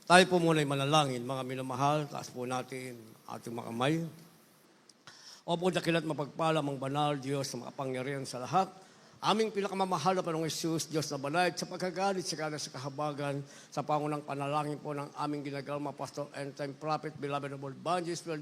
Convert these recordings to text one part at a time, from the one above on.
Tayo po muna ay manalangin, mga minamahal, taas po natin ating mga kamay. Opo, dakila't mapagpala, mang banal, Diyos na makapangyarihan sa lahat. Aming pinakamamahal na Panginoong Hesus, Diyos na banal, sa pagkagalit, sa kahabagan, sa pangunang panalangin po ng aming ginagalma, Pastor End-Time Prophet, Beloved of All Banjis, the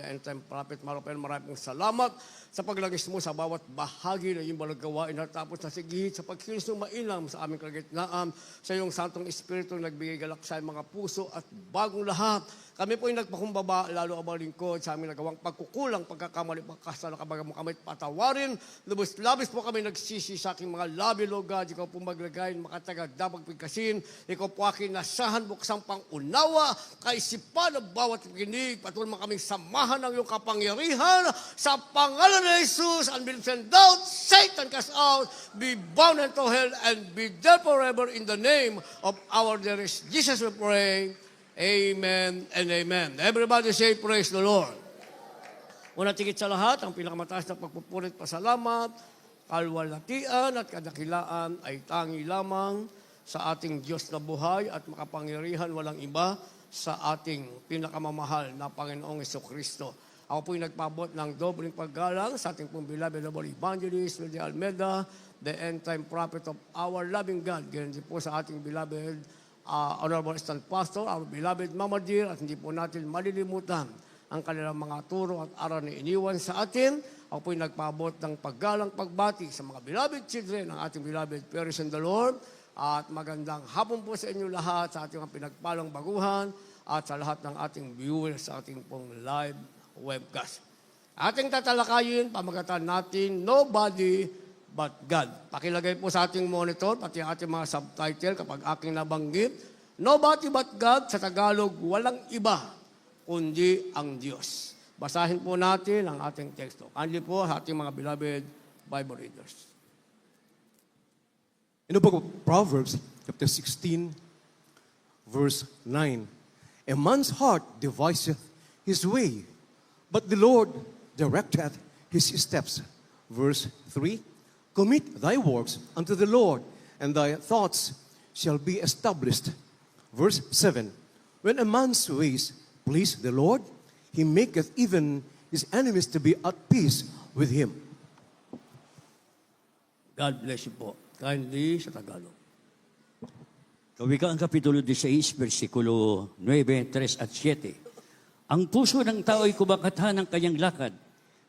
End-Time Prophet, maraming salamat sa paglagis mo sa bawat bahagi na iyong balagawain at tapos na sigihit sa pagkilos ng mainam sa aming kalagitnaan, sa iyong Santong Espiritu nagbigay galak sa mga puso at bagong lahat. Kami po ay nagpakumbaba, lalo ang mga lingkod sa aming nagawang pagkukulang, pagkakamali, pagkasala, kabaga mo kami patawarin. Lubos-labis po kami nagsisi sa aking mga labi, Lord God. Ikaw po maglagay, makatagad, pagpigkasin. Ikaw po aking nasahan, buksang pangunawa, kaisipan ng bawat kinig. Patuloy mo kaming samahan ng iyong kapangyarihan. Sa pangalan ni Jesus, unbelief and doubt, Satan cast out, be bound into hell, and be dead forever in the name of our dearest Jesus we pray. Amen and amen. Everybody say, praise the Lord. Una tigit sa lahat, ang pinakamataas na pagpupulit pasalamat, kalwalhatian at kadakilaan ay tangi lamang sa ating Diyos na buhay at makapangyarihan walang iba sa ating pinakamamahal na Panginoong Jesucristo. Ako po'y nagpabot ng dobling paggalang sa ating pong beloved noble evangelist, Willie Almeida, the end-time prophet of our loving God. Ganyan din po sa ating beloved Honorable Assistant Pastor, our beloved Mama Dear, at hindi po natin malilimutan ang kanilang mga turo at aral na iniwan sa atin. Ako po'y nagpabot ng paggalang pagbati sa mga beloved children ng ating beloved parents in the Lord. At magandang hapon po sa inyo lahat, sa ating mga pinagpalang baguhan, at sa lahat ng ating viewers sa ating pong live webcast. Ating tatalakayin, pamagatan natin, Nobody but God. Pakilagay po sa ating monitor, pati ang ating mga subtitle kapag aking nabanggit. Nobody but God, sa Tagalog, walang iba, kundi ang Diyos. Basahin po natin ang ating teksto. Kindly po sa ating mga beloved Bible readers. In the book of Proverbs, chapter 16, verse 9, a man's heart deviseth his way, but the Lord directeth his steps. Verse 3, commit thy works unto the Lord, and thy thoughts shall be established. Verse 7, when a man's ways please the Lord, he maketh even his enemies to be at peace with him. God bless you po. Kindly sa Tagalog. Kawikaan Kapitulo 16, versikulo 9, 3 at 7. Ang puso ng tao ay kumakatha ng kanyang lakad,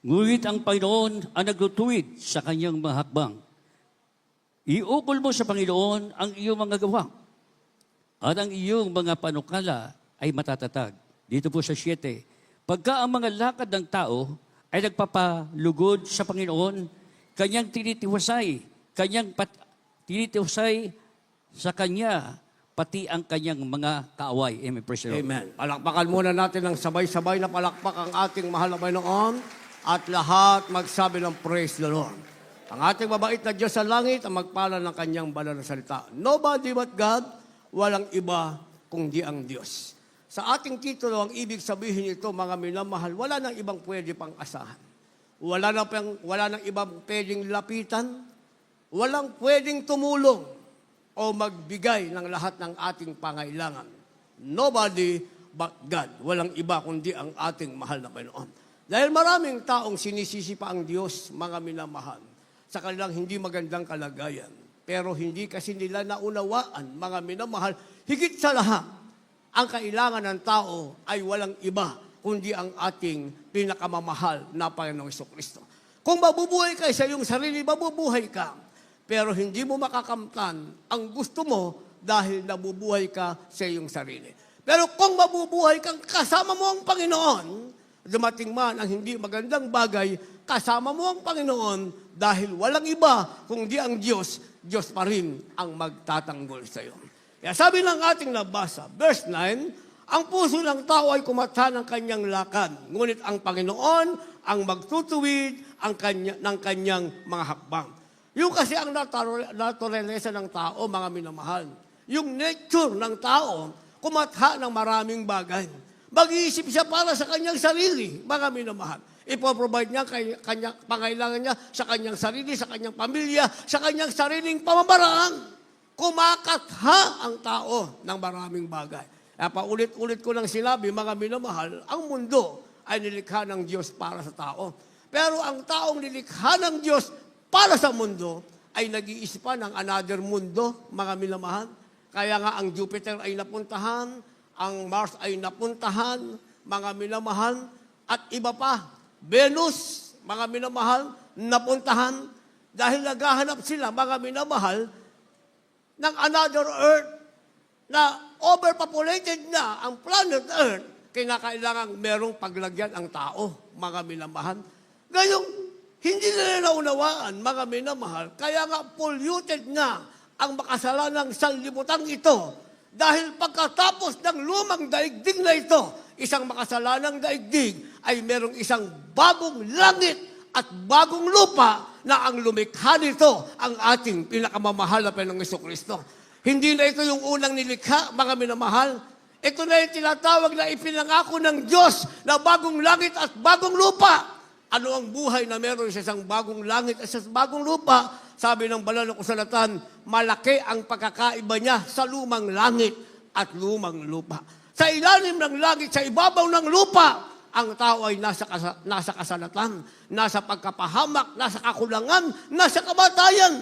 ngunit ang Panginoon ang nagtutuwid sa kanyang mga hakbang. Iukol mo sa Panginoon ang iyong mga gawa, at ang iyong mga panukala ay matatatag. Dito po sa 7, pagka ang mga lakad ng tao ay nagpapalugod sa Panginoon, kanyang tinitiwasay sa Kanya, pati ang kanyang mga kaaway. Amen. Praise the Lord. Amen. Palakpakan muna natin ng sabay-sabay na palakpak ang ating mahal na Panginoon. At lahat magsabi ng praise the Lord. Ang ating mabait na Diyos sa langit ang magpala ng kanyang banal na salita. Nobody but God, walang iba kundi ang Diyos. Sa ating titulo, ang ibig sabihin nito, mga minamahal, wala nang ibang pwede pang asahan. Wala nang ibang pwedeng lapitan. Walang pwedeng tumulong o magbigay ng lahat ng ating pangailangan. Nobody but God. Walang iba kundi ang ating mahal na Panginoon. Dahil maraming taong sinisisi pa ang Diyos, mga minamahal, sa kanilang hindi magandang kalagayan. Pero hindi kasi nila naunawaan, mga minamahal, higit sa lahat, ang kailangan ng tao ay walang iba, kundi ang ating pinakamamahal na Panginoong Jesucristo. Kung mabubuhay ka sa iyong sarili, mabubuhay ka. Pero hindi mo makakamtan ang gusto mo dahil nabubuhay ka sa iyong sarili. Pero kung mabubuhay kang kasama mo ang Panginoon, dumating man ang hindi magandang bagay, kasama mo ang Panginoon dahil walang iba kundi ang Diyos, Diyos pa rin ang magtatanggol sa iyo. Kaya sabi ng ating nabasa, verse 9, ang puso ng tao ay kumatha ng kanyang lakad, ngunit ang Panginoon ang magtutuwid ng kanyang mga hakbang. Yung kasi ang naturalesa ng tao, mga minamahal, yung nature ng tao, kumatha ng maraming bagay. Mag-iisip siya para sa kanyang sarili, mga minamahal. Ipoprovide niya kanyang pangailangan niya sa kanyang sarili, sa kanyang pamilya, sa kanyang sariling pamamaraan. Kumakatha ang tao ng maraming bagay. Kaya paulit-ulit ko nang sinabi, mga minamahal, ang mundo ay nilikha ng Diyos para sa tao. Pero ang taong nilikha ng Diyos para sa mundo ay nag-iisipan ng another mundo, mga minamahal. Kaya nga ang Jupiter ay napuntahan, ang Mars ay napuntahan, mga minamahal, at iba pa, Venus, mga minamahal, napuntahan dahil naghahanap sila, mga minamahal, ng another Earth na overpopulated na ang planet Earth, kinakailangan merong paglagyan ang tao, mga minamahal. Ngayong hindi nila naunawaan, mga minamahal, kaya nga polluted na ang makasalanang sanlibutan ito. Dahil pagkatapos ng lumang daigdig na ito, isang makasalanang daigdig ay merong isang bagong langit at bagong lupa na ang lumikha nito ang ating pinakamamahal na Panginoong Jesucristo. Hindi na ito yung unang nilikha, mga minamahal. Ito na yung tinatawag na ipinangako ng Diyos na bagong langit at bagong lupa. Ano ang buhay na meron sa isang bagong langit at sa bagong lupa? Sabi ng banal na kasulatan, malaki ang pagkakaiba niya sa lumang langit at lumang lupa. Sa ilalim ng langit, sa ibabaw ng lupa, ang tao ay nasa kasalatan, nasa pagkapahamak, nasa kakulangan, nasa kamatayan.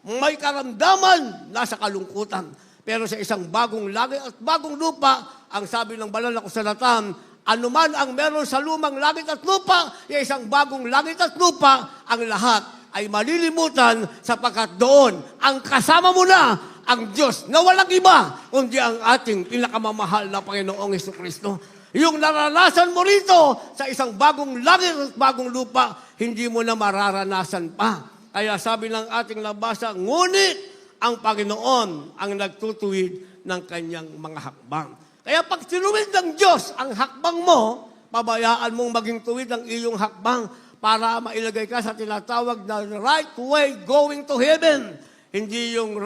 May karamdaman, nasa kalungkutan. Pero sa isang bagong langit at bagong lupa, ang sabi ng banal na kasulatan, anuman ang meron sa lumang langit at lupa, yung isang bagong langit at lupa, ang lahat ay malilimutan sapagkat doon, ang kasama mo na, ang Diyos na walang iba, kundi ang ating pinakamamahal na Panginoong Jesucristo. Yung naranasan mo rito sa isang bagong langit at bagong lupa, hindi mo na mararanasan pa. Kaya sabi ng ating nabasa, ngunit ang Panginoon ang nagtutuwid ng kanyang mga hakbang. Kaya pag tinuwid ng Diyos ang hakbang mo, pabayaan mong maging tuwid ang iyong hakbang para mailagay ka sa tinatawag na right way going to heaven. Hindi yung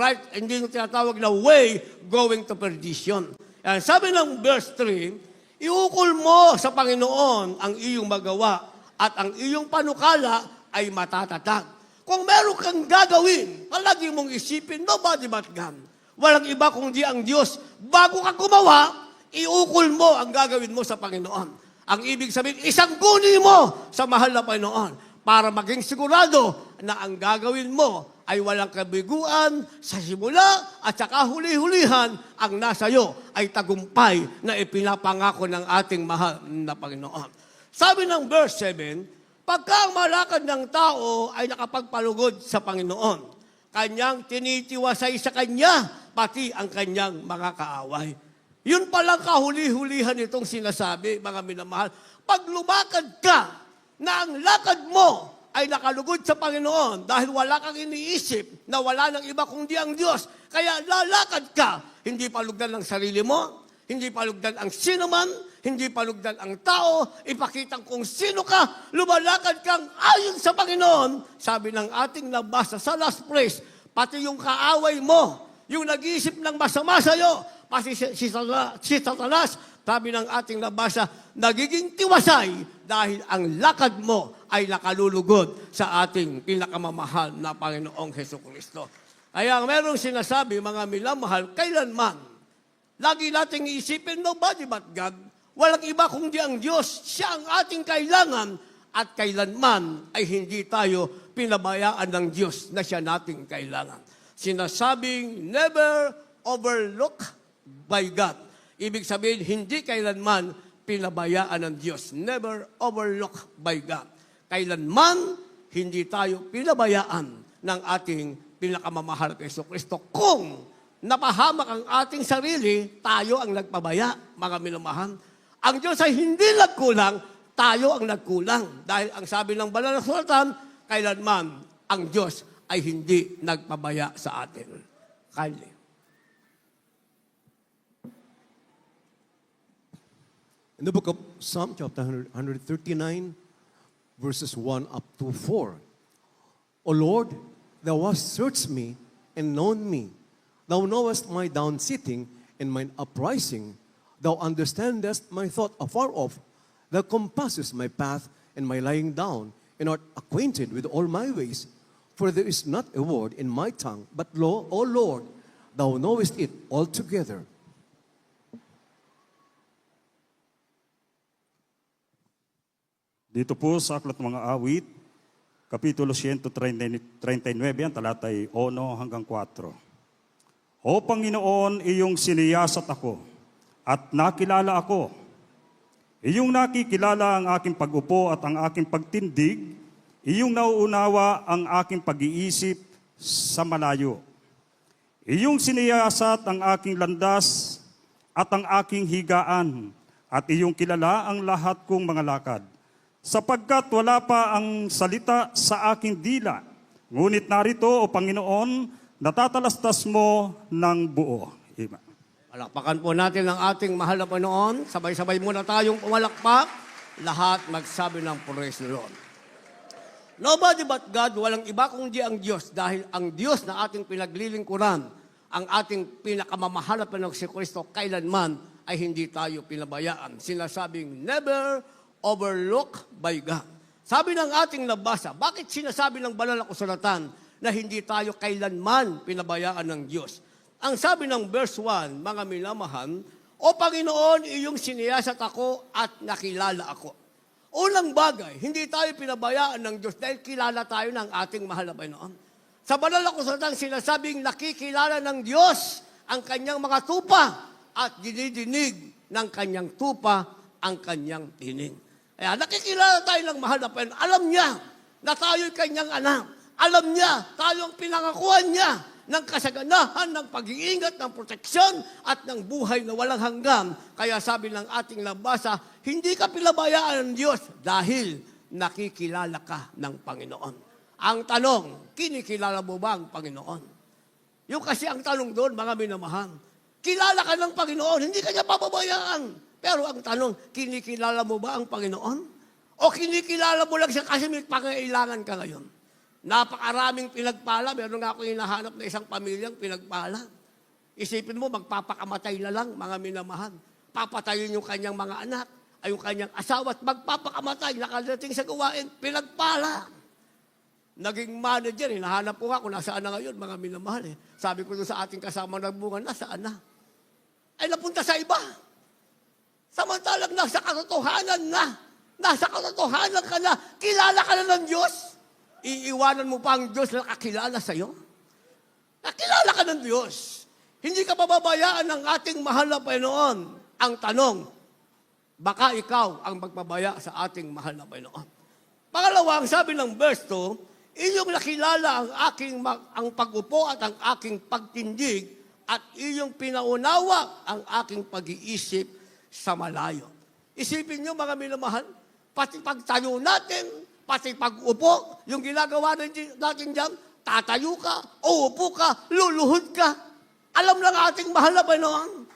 tinatawag na way going to perdition. Yan, sabi ng verse 3, iukol mo sa Panginoon ang iyong magawa at ang iyong panukala ay matatatag. Kung meron kang gagawin, palagi mong isipin, nobody but God. Walang iba kundi ang Diyos. Bago ka gumawa, iukol mo ang gagawin mo sa Panginoon. Ang ibig sabihin, isang guni mo sa mahal na Panginoon para maging sigurado na ang gagawin mo ay walang kabiguan sa simula at saka huli-hulihan ang nasa iyo ay tagumpay na ipinapangako ng ating mahal na Panginoon. Sabi ng verse 7, pagka ang malakad ng tao ay nakapagpalugod sa Panginoon, kanyang tinitiwasay sa Kanya, pati ang kanyang mga kaaway. Yun palang kahuli-hulihan itong sinasabi, mga minamahal. Pag lumakad ka, na ang lakad mo ay nakalugod sa Panginoon dahil wala kang iniisip na wala nang iba kundi ang Diyos. Kaya lalakad ka, hindi palugdan ng sarili mo, hindi palugdan ang sinuman, hindi palugdan ang tao, ipakitang kung sino ka, lumalakad kang ayon sa Panginoon. Sabi ng ating nabasa sa last place, pati yung kaaway mo, yung nag-iisip ng masama sa'yo, pati si Satanas, sabi ng ating nabasa, nagiging tiwasay dahil ang lakad mo ay nakalulugod sa ating pinakamamahal na Panginoong Jesucristo. Kaya merong sinasabi, mga minamahal, kailanman, lagi nating iisipin, nobody but God. Walang iba kundi ang Diyos. Siya ang ating kailangan at kailanman ay hindi tayo pinabayaan ng Diyos na siya nating kailangan. Sinasabing never overlook by God. Ibig sabihin, hindi kailanman pinabayaan ng Diyos. Never overlook by God. Kailanman hindi tayo pinabayaan ng ating pinakamamahal kay Jesucristo. Kung napahamak ang ating sarili, tayo ang nagpabaya, mga minamahal. Ang Diyos ay hindi nagkulang, tayo ang nagkulang. Dahil ang sabi ng banal na sulatan, kailanman ang Diyos ay hindi nagpabaya sa atin. Kindly. In the book of Psalm, chapter 139, verses 1 up to 4. O Lord, Thou hast searched me and known me. Thou knowest my down sitting and mine uprising. Thou understandest my thought afar off. Thou compassest my path and my lying down, and art acquainted with all my ways. For there is not a word in my tongue, but lo, O Lord, Thou knowest it altogether. Dito po sa Aklat ng Mga Awit, Kapitulo 139, ang talatay 1 hanggang 4. O Panginoon, iyong siniyasat ako at nakilala ako. Iyong nakikilala ang aking pag-upo at ang aking pagtindig. Iyong nauunawa ang aking pag-iisip sa malayo. Iyong siniyasat ang aking landas at ang aking higaan at iyong kilala ang lahat kong mga lakad. Sapagkat wala pa ang salita sa aking dila, ngunit narito, O Panginoon, natatalastas mo ng buo. Amen. Palakpakan po natin ang ating mahal na Panginoon. Sabay-sabay muna tayong pumalakpak. Lahat magsabi ng praise the Lord. Nobody but God, walang iba kundi ang Diyos. Dahil ang Diyos na ating pinaglilingkuran, ang ating pinakamamahal na Panginoong si Kristo, kailanman ay hindi tayo pinabayaan. Sinasabing never overlook by God. Sabi ng ating nabasa, bakit sinasabi ng banal na kasulatan na hindi tayo kailanman pinabayaan ng Diyos? Ang sabi ng verse 1, mga minamahal, O Panginoon, iyong siniyasat ako at nakilala ako. Unang bagay, hindi tayo pinabayaan ng Diyos dahil kilala tayo ng ating mahal na Panginoon. Sa banal na kasulatan, sinasabing nakikilala ng Diyos ang kanyang mga tupa at dinidinig ng kanyang tupa ang kanyang tinig. Kaya nakikilala tayo ng mahal na Panginoon. Alam niya na tayo'y kanyang anak. Alam niya tayo ang pinangakuan niya ng kasaganahan, ng pag-iingat, ng proteksyon at ng buhay na walang hanggan. Kaya sabi ng ating nabasa, hindi ka pinabayaan ng Diyos dahil nakikilala ka ng Panginoon. Ang tanong, kinikilala mo ba ang Panginoon? Yung kasi ang tanong doon, mga minamahal, kilala ka ng Panginoon, hindi ka niya pababayaan. Pero ang tanong, kinikilala mo ba ang Panginoon? O kinikilala mo lang siya kasi may pangailangan ka ngayon? Napakaraming pinagpala. Meron nga ako hinahanap na isang pamilyang pinagpala. Isipin mo, magpapakamatay na lang, mga minamahal. Papatayin yung kanyang mga anak, ay yung kanyang asawa at magpapakamatay, nakadating sa gawain, pinagpala. Naging manager, hinahanap ko nga kung nasaan na ngayon, mga minamahal. Sabi ko doon sa ating kasama nagbungan, nasaan na? Ay napunta sa iba. Samantalang nasa katotohanan ka na, kilala ka na ng Diyos. Iiwanan mo pa ang Diyos na nakakilala sa'yo? Nakilala ka ng Diyos. Hindi ka pababayaan ng ating mahal na Panginoon. Ang tanong, baka ikaw ang magpabaya sa ating mahal na Panginoon. Pangalawa, ang sabi ng verse 2, iyong nakilala ang pag-upo at ang aking pagtindig at iyong pinaunawa ang aking pag-iisip sa malayo. Isipin nyo, mga minamahal, pati pagtayo natin, pati pag-upo, yung ginagawa natin dyan, tatayo ka, uupo ka, luluhod ka. Alam ng ating mahal na Panginoon.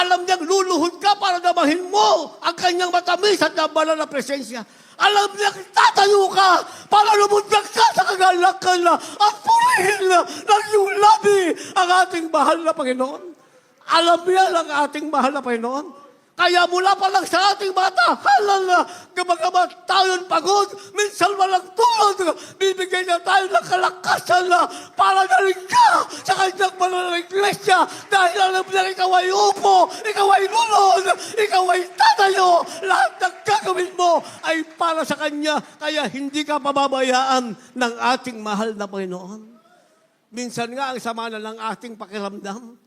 Alam niyang luluhod ka para damahin mo ang kanyang matamis at nabanal na presensya. Alam niyang tatayo ka para lumundag ka sa kagalakan na at purihin na ng iyong labi ang ating mahal na Panginoon. Alam niya ang ating mahal na Panginoon. Kaya mula pa lang sa ating bata, halal na kapag tayo'y pagod, minsan walang tulog, bibigay na tayo ng kalakasan na para galing ka sa kanyang banal na iglesia dahil alam na ikaw ay upo, ikaw ay lulod, ikaw ay tatayo, lahat ng gagawin mo ay para sa kanya, kaya hindi ka pababayaan ng ating mahal na Panginoon. Minsan nga ang sama na ng ating pakiramdam.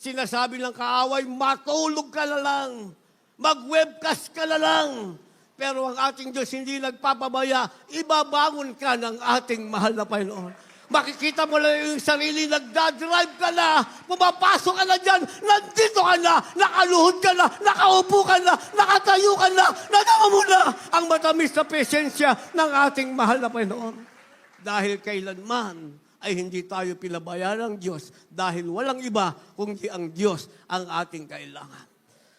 Sinasabi ng kaaway, matulog ka na lang, mag-webcast ka na lang. Pero ang ating Diyos hindi nagpapabaya, ibabangon ka ng ating mahal na Panginoon. Makikita mo lang yung sarili, nagdadrive ka na, pumapasok ka na dyan, nandito ka na, nakaluhod ka na, nakaupo ka na, nakatayo ka na, nadama mo na ang matamis na presensya ng ating mahal na Panginoon. Dahil kailanman, ay hindi tayo pinabayaan ng Diyos dahil walang iba kundi ang Diyos ang ating kailangan.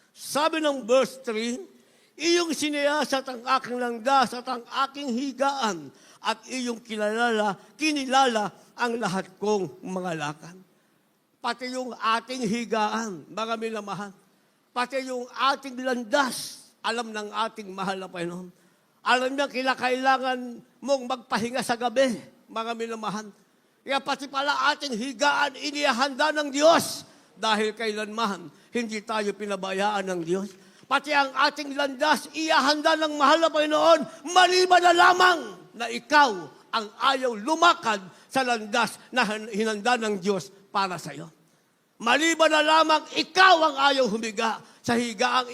Sabi ng verse 3, iyong siniyasat ang aking landas at ang aking higaan at iyong kinilala ang lahat kong mga lakad. Pati yung ating higaan, mga minamahal, pati yung ating landas, alam ng ating mahal na Panginoon. Alam niya kailangan mong magpahinga sa gabi, mga minamahal. Kaya pati pala ating higaan, inihanda ng Diyos. Dahil kailanman, hindi tayo pinabayaan ng Diyos. Pati ang ating landas, iyahanda ng mahal na Panginoon, maliban na lamang na ikaw ang ayaw lumakad sa landas na hinanda ng Diyos para sa iyo. Maliban na lamang ikaw ang ayaw humiga sa higaang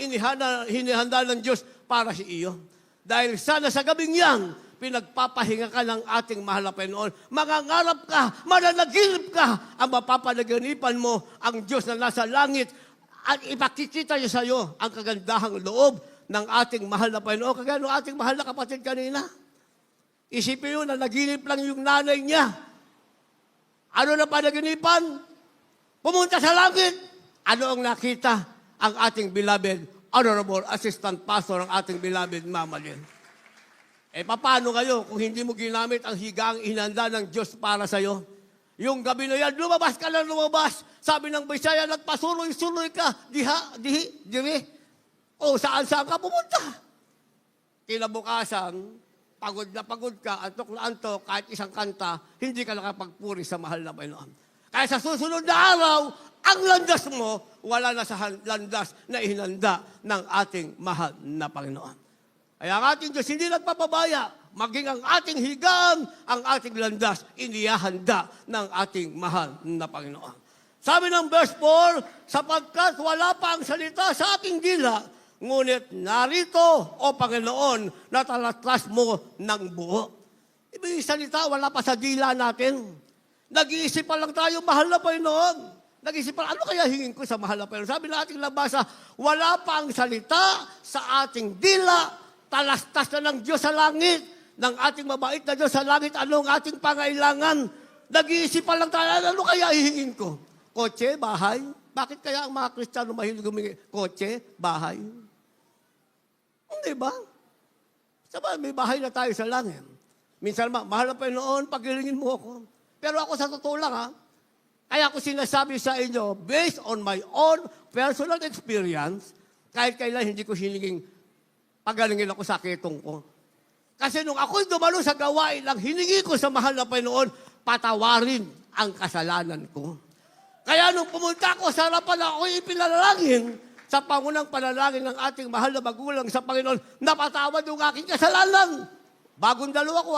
hinihanda ng Diyos para sa iyo. Dahil sana sa gabing yan, pinagpapahinga ka ng ating mahal na Panginoon. Mangangarap ka, mananaginip ka, ang mapapanaginipan mo ang Diyos na nasa langit at ipakikita niya sa iyo ang kagandahang loob ng ating mahal na Panginoon. Kagaya ng ating mahal na kapatid kanina. Isipin nyo na naginip lang yung nanay niya. Ano na panaginipan? Pumunta sa langit. Ano ang nakita? Ang ating beloved, Honorable Assistant Pastor, ang ating beloved Mama Lynn. Paano kayo kung hindi mo ginamit ang higang inanda ng Diyos para sa iyo? Yung gabi na yan, lumabas ka lang lumabas. Sabi ng Bisaya, nagpasuloy-suloy ka. Diri. O saan ka pumunta? Kinabukasan, pagod na pagod ka, antok na antok, kahit isang kanta, hindi ka nakapagpuri sa mahal na Panginoon. Kaya sa susunod na araw, ang landas mo, wala na sa landas na ihinanda ng ating mahal na Panginoon. Kaya ang ating Diyos hindi nagpapabaya, maging ang ating higang, ang ating landas, inihahanda ng ating mahal na Panginoon. Sabi ng verse 4, sapagkat wala pa ang salita sa ating dila, ngunit narito, O Panginoon, natalatras mo ng buo. Ibig salita, wala pa sa dila natin. Nag-iisip pa lang tayo, mahal na Panginoon. Nag-iisip pa, ano kaya hingin ko sa mahal na Panginoon? Sabi ng ating labasa, wala pa ang salita sa ating dila, talastas na ng Diyos sa langit, ng ating mabait na Diyos sa langit, ano ang ating pangailangan. Nag-iisip pa lang tayo, ano kaya hihingin ko? Kotse, bahay? Bakit kaya ang mga Kristiyano mahilig humingi? Kotse, bahay? Hindi ba? Sabi, may bahay na tayo sa langit. Minsan, mahal na Panginoon, pagilingin mo ako. Pero ako sa totoo lang, kaya ako sinasabi sa inyo, based on my own personal experience, kahit kailan hindi ko hininging pagalingin ako sa ketong ko. Kasi nung ako'y dumalo sa gawain, ang hiningi ko sa mahal na Panginoon, patawarin ang kasalanan ko. Kaya nung pumunta ako sa harapan, ako'y ipinalangin sa pangunang panalangin ng ating mahal na magulang sa Panginoon, napatawad yung aking kasalanan. Bagong dalawa ko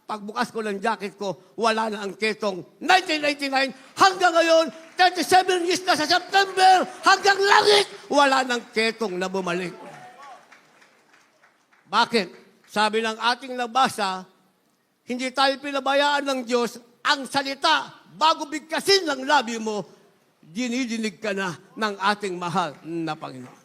pagbukas ko ng jacket ko, wala na ang ketong 1999 hanggang ngayon, 37 years na sa September, hanggang langit, wala ng ketong na bumalik. Bakit? Sabi ng ating nabasa, hindi tayo pinabayaan ng Diyos, ang salita, bago bigkasin ng labi mo, dinidinig ka na ng ating mahal na Panginoon.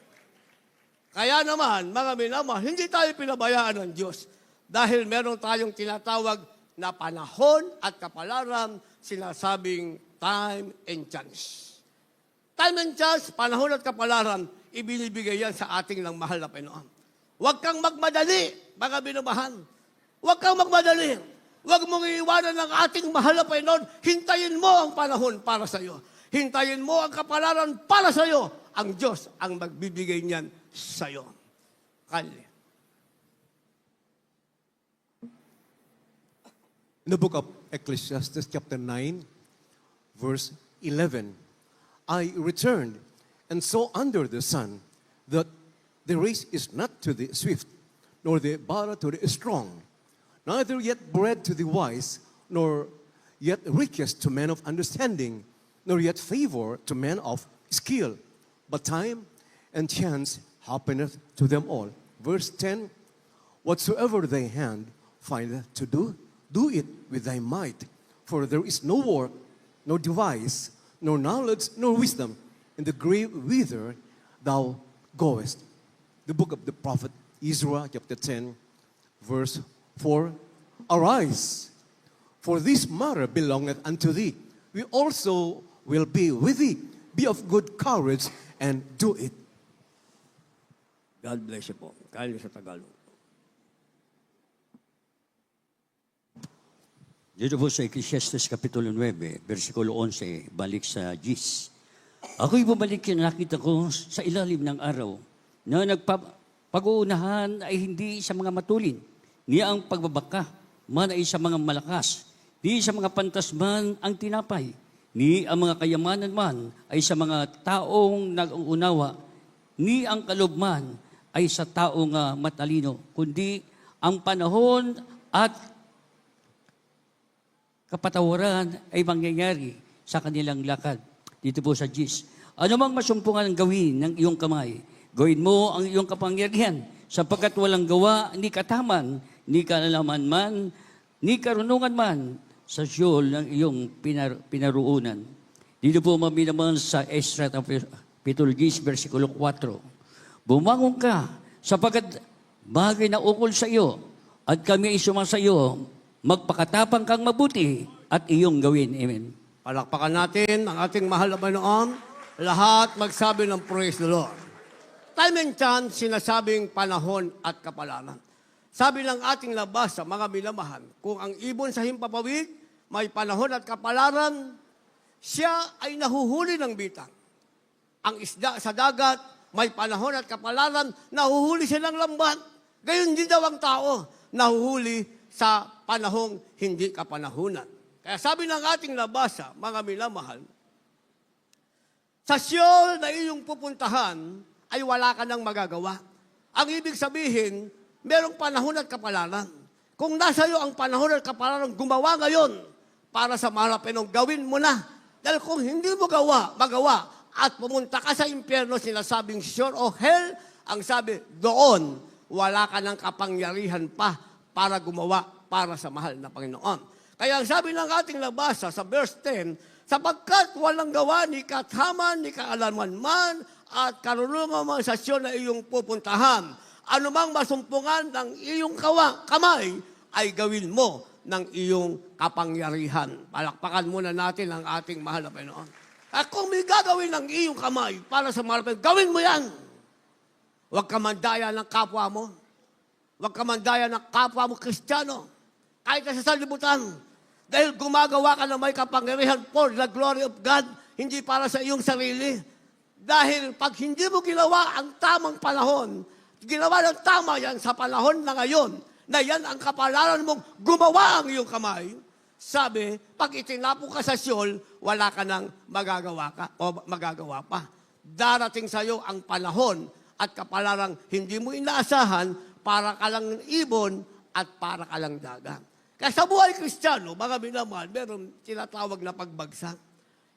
Kaya naman, mga minamahal, hindi tayo pinabayaan ng Diyos dahil meron tayong tinatawag na panahon at kapalaran, sinasabing time and chance. Time and chance, panahon at kapalaran, ibinibigay yan sa ating ng mahal na Panginoon. Huwag kang magmadali, mga minamahal. Huwag kang magmadali. Huwag mong iiwanan ng ating mahal na Panginoon. Hintayin mo ang panahon para sa iyo. Hintayin mo ang kapalaran para sa iyo. Ang Diyos ang magbibigay niyan sa iyo. Kali. In the book of Ecclesiastes chapter 9, verse 11, I returned and saw under the sun that the race is not to the swift, nor the battle to the strong, neither yet bread to the wise, nor yet riches to men of understanding, nor yet favor to men of skill. But time and chance happeneth to them all. Verse 10, whatsoever thy hand findeth to do, do it with thy might. For there is no work, no device, no knowledge, nor wisdom in the grave whither thou goest. The book of the prophet Ezra, chapter 10, verse 4. Arise, for this matter belongeth unto thee. We also will be with thee. Be of good courage and do it. God bless you po. Kali sa Tagalog. Dito po sa Ecclesiastes Kapitulo 9, versikulo 11, balik sa Gis. Ako'y bumalik na nakita ko sa ilalim ng araw na pag-uunahan ay hindi sa mga matulin, niya ang pagbabaka, man ay sa mga malakas, di sa mga pantasman ang tinapay, ni ang mga kayamanan man ay sa mga taong nag-uunawa, ni ang kalugman ay sa taong matalino, kundi ang panahon at kapatawaran ay mangyayari sa kanilang lakad. Dito po sa Gis. Ano mang masumpungan ang gawin ng iyong kamay, gawin mo ang iyong kapangyarihan, sapagkat walang gawa, ni kataman, ni kalalaman man, ni karunungan man, sa siyol ng iyong pinaruunan. Dito po mami naman sa Esra Kapitulo 10, versikulo 4. Bumangon ka, sapagkat bagay na ukol sa iyo, at kami ay sumasa iyo, magpakatapang kang mabuti, at iyong gawin. Amen. Palakpakan natin ang ating mahal na Panginoon. Lahat magsabi ng praise the Lord. Time and chance, sinasabing panahon at kapalaran. Sabi ng ating labas sa mga minamahal, kung ang ibon sa himpapawid, may panahon at kapalaran, siya ay nahuhuli ng bitang. Ang isda sa dagat, may panahon at kapalaran, nahuhuli siya ng lambat. Gayon din daw ang tao, nahuhuli sa panahong hindi kapanahunan. Kaya sabi ng ating labasa, mga minamahal, sa Siyol na iyong pupuntahan, ay wala ka nang magagawa. Ang ibig sabihin, merong panahon at kapalaran. Kung nasa iyo ang panahon at kapalaran, gumawa ngayon para sa mahal na Panginoon, gawin mo na. Dahil kung hindi mo magawa, at pumunta ka sa impyerno, sinasabing sure o hell, ang sabi, doon, wala ka ng kapangyarihan pa para gumawa para sa mahal na Panginoon. Kaya ang sabi ng ating labasa sa verse 10, sapagkat walang gawa ni kathaman, ni kaalaman man, at karunungan man sa Siyon na iyong pupuntahan. Anumang masumpungan ng iyong kamay, ay gawin mo ng iyong kapangyarihan. Palakpakan muna natin ang ating mahal na Panginoon. At kung may gagawin ng iyong kamay para sa mahal na Panginoon, gawin mo yan. Huwag ka mandaya ng kapwa mo. Huwag ka mandaya ng kapwa mo Kristiyano. Kahit na sa sanlibutan. Dahil gumagawa ka ng may kapangyarihan for the glory of God, hindi para sa iyong sarili. Dahil pag hindi mo ginawa ang tamang panahon, ginawa ng tama yan sa panahon na ngayon, na yan ang kapalaran mong gumawa ang iyong kamay, sabi, pag itinapo ka sa Siyol, wala ka nang magagawa pa. Darating sa iyo ang panahon at kapalarang hindi mo inaasahan, para ka lang ibon at para ka lang dagat. Kaya sa buhay Kristiyano, mga minamahal, meron tinatawag na pagbagsak.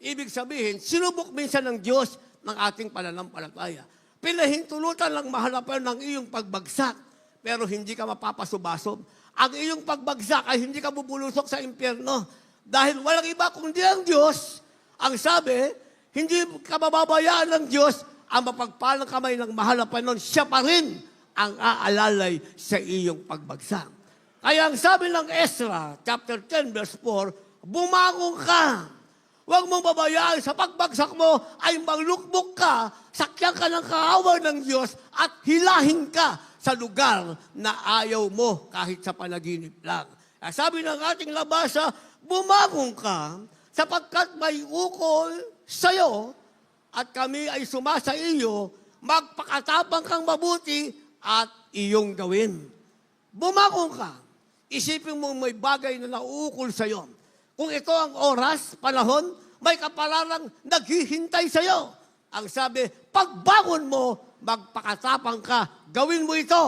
Ibig sabihin, sinubok minsan ng Diyos ng ating pananampalataya. Pinahintulutan lang mahal na Panginoon ng iyong pagbagsak, pero hindi ka mapapasubasob. Ang iyong pagbagsak ay hindi ka bubulusok sa impyerno. Dahil walang iba kundi ang Diyos. Ang sabi, hindi ka mababayaan ng Diyos, ang mapagpalang kamay ng mahal na Panginoon, siya pa rin ang aalalay sa iyong pagbagsak. Kaya ang sabi ng Esra, chapter 10, verse 4, bumangon ka. Huwag mong babayaan sa pagbagsak mo ay maglukbok ka, sakyan ka ng kaaway ng Diyos at hilahin ka sa lugar na ayaw mo kahit sa panaginip lang. Sabi ng ating labasa, bumangon ka sapagkat may ukol sa'yo at kami ay sumasa iyo, magpakatapang kang mabuti at iyong gawin. Bumangon ka. Isipin mo may bagay na nauukol sa'yo. Kung ito ang oras, panahon, may kapalarang naghihintay sa'yo. Ang sabi, pagbangon mo, magpakatapang ka, gawin mo ito.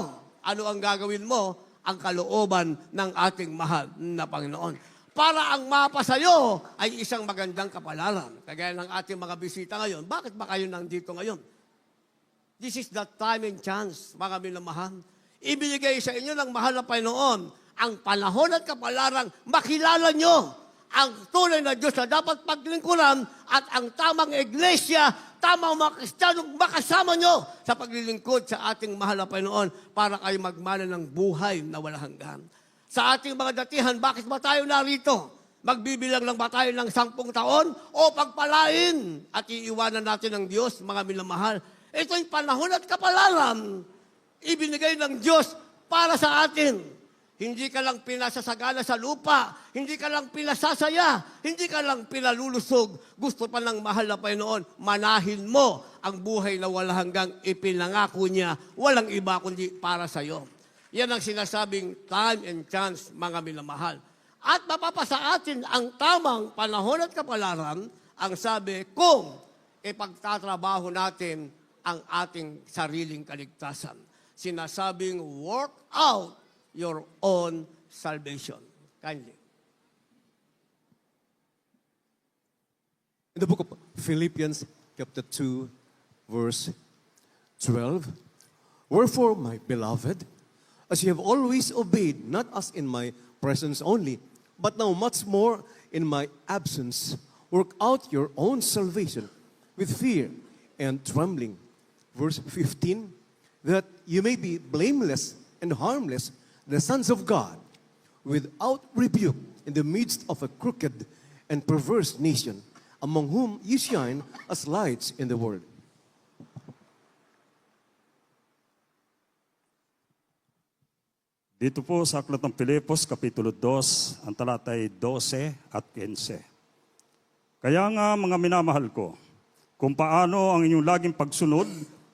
Ano ang gagawin mo? Ang kalooban ng ating mahal na Panginoon. Para ang mapa sa'yo ay isang magandang kapalaran. Kagaya ng ating mga bisita ngayon, bakit ba kayo nandito ngayon? This is the time and chance, mga minamahal. Ibinigay sa inyo ng mahal na Panginoon ang panahon at kapalaran, makilala nyo ang tunay na Diyos na dapat paglingkuran at ang tamang iglesia, tamang mga Kristiyanong makasama nyo sa paglilingkod sa ating mahal na Panginoon para kayo magmana ng buhay na walang hanggan. Sa ating mga datihan, bakit ba tayo narito? Magbibilang lang ba tayo ng 10 taon o pagpalain at iiwanan natin ng Diyos, mga minamahal? Ito'y panahon at kapalaran ibinigay ng Diyos para sa atin. Hindi ka lang pinasasagana sa lupa, hindi ka lang pinasasaya, hindi ka lang pinalulusog. Gusto pa ng mahal na Panginoon, manahin mo ang buhay na walang hanggang ipinangako niya, walang iba kundi para sa iyo. Yan ang sinasabing time and chance, mga minamahal. At mapapasa atin ang tamang panahon at kapalaran, ang sabi, kung ipagtatrabaho natin ang ating sariling kaligtasan. Sinasabing, work out your own salvation. Kindly. In the book of Philippians, chapter 2, verse 12, wherefore, my beloved, as you have always obeyed, not as in my presence only, but now much more in my absence, work out your own salvation with fear and trembling. Verse 15, that you may be blameless and harmless, the sons of God, without rebuke in the midst of a crooked and perverse nation, among whom you shine as lights in the world. Dito po sa Aklat ng Pilipos, Kapitulo 2, ang talatay 12 at 15. Kaya nga mga minamahal ko, kung paano ang inyong laging pagsunod,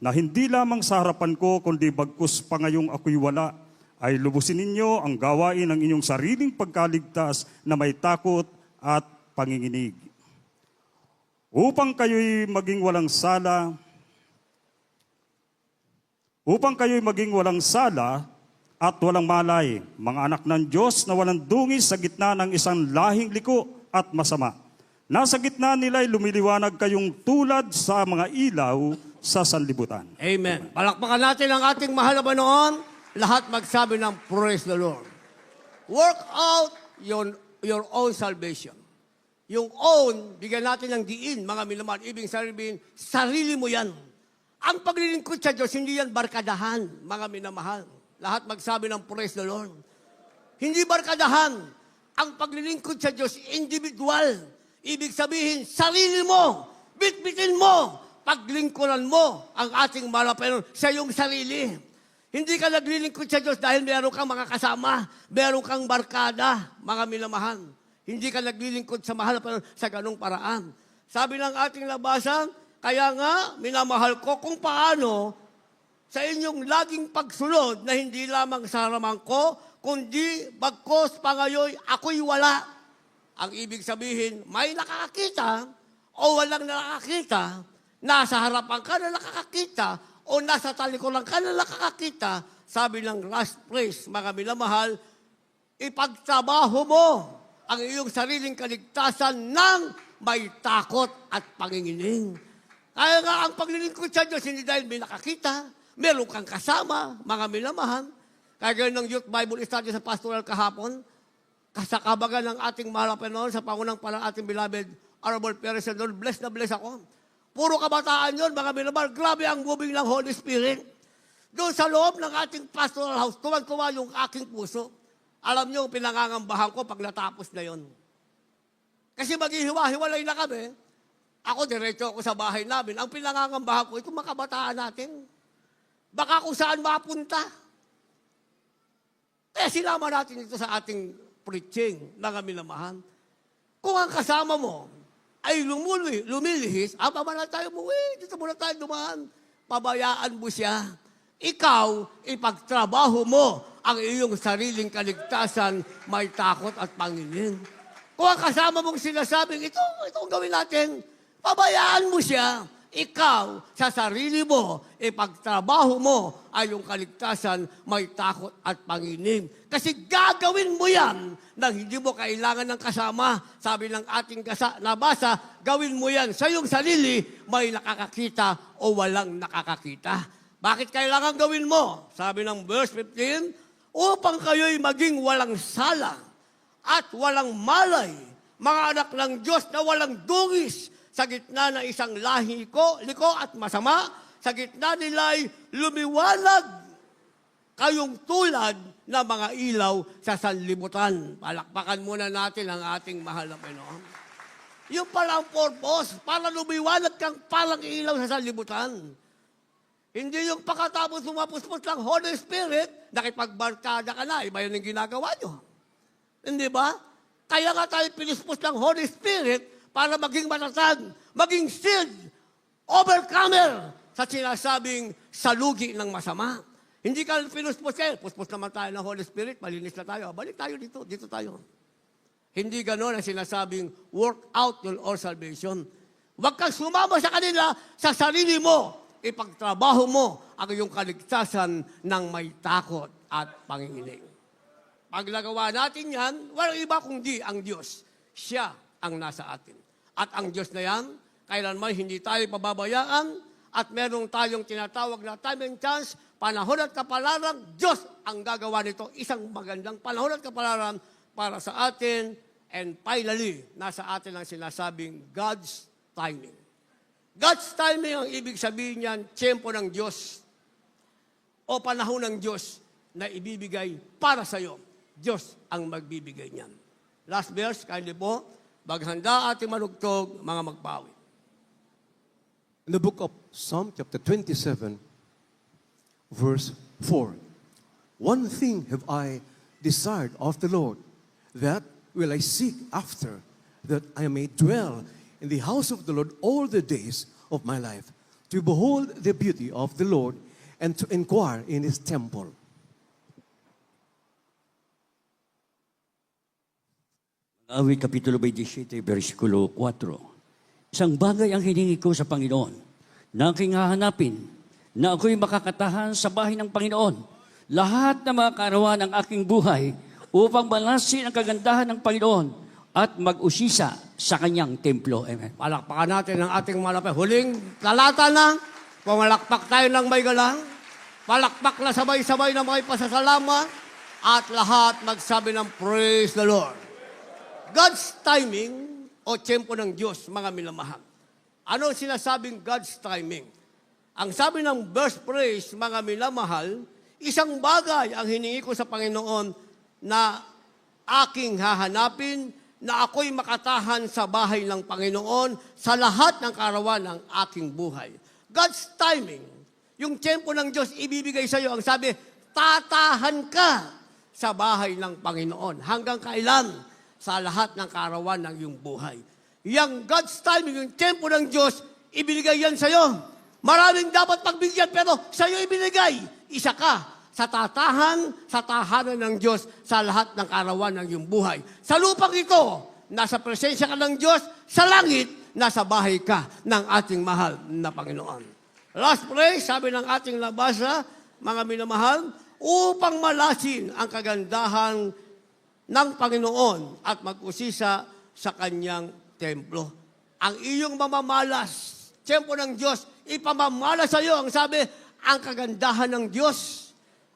na hindi lamang sa harapan ko, kundi bagkus pa ngayong ako'y wala, ay lubusin ninyo ang gawain ng inyong sariling pagkaligtas na may takot at panginginig. Upang kayo'y maging walang sala, at walang malay, mga anak ng Diyos na walang dungis sa gitna ng isang lahing liko at masama. Nasa gitna nila'y lumiliwanag kayong tulad sa mga ilaw sa sanlibutan. Amen. Palakpakan natin ang ating mahal na Panginoon. Lahat magsabi ng praise the Lord. Work out your own salvation. Yung own, bigyan natin ng diin, mga minamahal. Ibig sabihin, sarili mo yan. Ang paglilingkod sa Diyos, hindi yan barkadahan, mga minamahal. Lahat magsabi ng praise the Lord. Hindi barkadahan. Ang paglilingkod sa Diyos, individual. Ibig sabihin, sarili mo, bitbitin mo, paglingkuran mo ang ating mahal na Panginoon sa iyong sarili. Hindi ka naglilingkod sa Diyos dahil meron kang mga kasama, meron kang barkada, mga minamahal. Hindi ka naglilingkod sa mahal na Panginoon sa ganung paraan. Sabi ng ating labasan, kaya nga, minamahal ko kung paano sa inyong laging pagsunod na hindi lamang sa harapan ko, kundi bagkos pa ngayon ako'y wala. Ang ibig sabihin, may nakakakita o walang nakakakita, nasa harapan ka na nakakakita o nasa talikuran ka na nakakakita, sabi ng last praise, mga minamahal, ipagtrabaho mo ang iyong sariling kaligtasan ng may takot at pangingining. Kaya nga ang paglilingkod sa Diyos, hindi dahil may nakakita, meron kang kasama, mga minamahal. Kaya ganyan ng Youth Bible Study sa pastoral kahapon, sa kabagan ng ating mahal na Panginoon, sa pangunang palang ating beloved Honorable Perez and Lord, bless na bless ako. Puro kabataan yun, mga minamahal. Grabe ang moving ng Holy Spirit. Doon sa loob ng ating pastoral house, tuwan-tuwa yung aking puso. Alam niyo, pinangangambahan ko pag natapos na yon. Kasi maghihiwa-hiwalay na kami. Ako, diretso ako sa bahay namin. Ang pinangangambahan ko, itong makabataan natin. Baka kung saan mapunta. Kaya sinama natin ito sa ating preaching, mga minamahal. Kung ang kasama mo ay lumilihis, muna tayo umuwi, dito muna tayo dumaan. Pabayaan mo siya. Ikaw, ipagtrabaho mo ang iyong sariling kaligtasan, may takot at pangingin. Kung ang kasama mong sinasabing, ito ang gawin natin, pabayaan mo siya. Ikaw, sa sarili mo, ipagtrabaho mo ay yung kaligtasan, may takot at panginig. Kasi gagawin mo yan nang hindi mo kailangan ng kasama. Sabi ng ating nabasa, gawin mo yan sa iyong sarili, may nakakakita o walang nakakakita. Bakit kailangan gawin mo? Sabi ng verse 15, upang kayo'y maging walang sala at walang malay, mga anak ng Diyos na walang dungis, sa gitna ng isang liko at masama, sa gitna nila'y lumiwanag kayong tulad na mga ilaw sa sanlibutan. Palakpakan muna natin ang ating mahal na Panginoon. Yung palang purpose, para lumiwanag kang palang ilaw sa sanlibutan. Hindi yung pagkatapos sumapuspos lang Holy Spirit, nakipagbarkada ka na, iba yun ang ginagawa nyo. Hindi ba? Kaya nga tayo pinispos ng Holy Spirit para maging matatag, maging shield, overcomer sa sinasabing salugi ng masama. Hindi ka pinuspos puspos naman tayo ng Holy Spirit, malinis na tayo. Balik tayo dito tayo. Hindi gano'n ang sinasabing work out your own salvation. Huwag kang sumama sa kanila sa sarili mo. ipagtrabaho mo ang iyong kaligtasan ng may takot at panginginig. Pag nagawa natin yan, walang iba kundi ang Diyos. Siya ang nasa atin. At ang Diyos na yan, kailanman hindi tayo pababayaan at merong tayong tinatawag na time and chance, panahon at kapalaran, Diyos ang gagawa nito. Isang magandang panahon at kapalaran para sa atin. And finally, nasa atin ang sinasabing God's timing. God's timing ang ibig sabihin niyan, tiyempo ng Diyos o panahon ng Diyos na ibibigay para sa iyo. Diyos ang magbibigay niyan. Last verse, kindly po, maghanda ating manugtog, mga magpawi. In the book of Psalm chapter 27, verse 4. One thing have I desired of the Lord, that will I seek after, that I may dwell in the house of the Lord all the days of my life, to behold the beauty of the Lord and to inquire in his temple. Awit Kapitulo 27, versikulo 4. Isang bagay ang hiningi ko sa Panginoon, na aking hahanapin, na ako'y makakatahan sa bahay ng Panginoon, lahat ng mga kaarawan ng aking buhay, upang malasin ang kagandahan ng Panginoon at mag-usisa sa kanyang templo. Amen. Palakpakan natin ang ating malapay. Huling talata na, pumalakpak tayo ng may galang, palakpak na sabay-sabay na may pasasalamat, at lahat magsabi ng praise the Lord. God's timing o tiyempo ng Diyos, mga minamahal. Ano sinasabing God's timing? Ang sabi ng verse praise, mga minamahal, isang bagay ang hiningi ko sa Panginoon na aking hahanapin, na ako'y makatahan sa bahay ng Panginoon sa lahat ng kaarawan ng aking buhay. God's timing, yung tiyempo ng Diyos ibibigay sa iyo. Ang sabi, tatahan ka sa bahay ng Panginoon. Hanggang kailan? Sa lahat ng kaarawan ng iyong buhay. Yang God's timing, yung tiyempo ng Diyos, ibinigay yan sa iyo. Maraming dapat pagbigyan, pero sa iyo ibinigay. Isa ka sa tahanan ng Diyos sa lahat ng kaarawan ng iyong buhay. Sa lupang ito, nasa presensya ka ng Diyos, sa langit, nasa bahay ka ng ating mahal na Panginoon. Last praise, sabi ng ating nabasa, mga minamahal, upang malasin ang kagandahan ng Panginoon at mag-usisa sa kanyang templo. Ang iyong mamamalas, tiyempo ng Diyos, ipamamalas sa iyo. Ang sabi, ang kagandahan ng Diyos.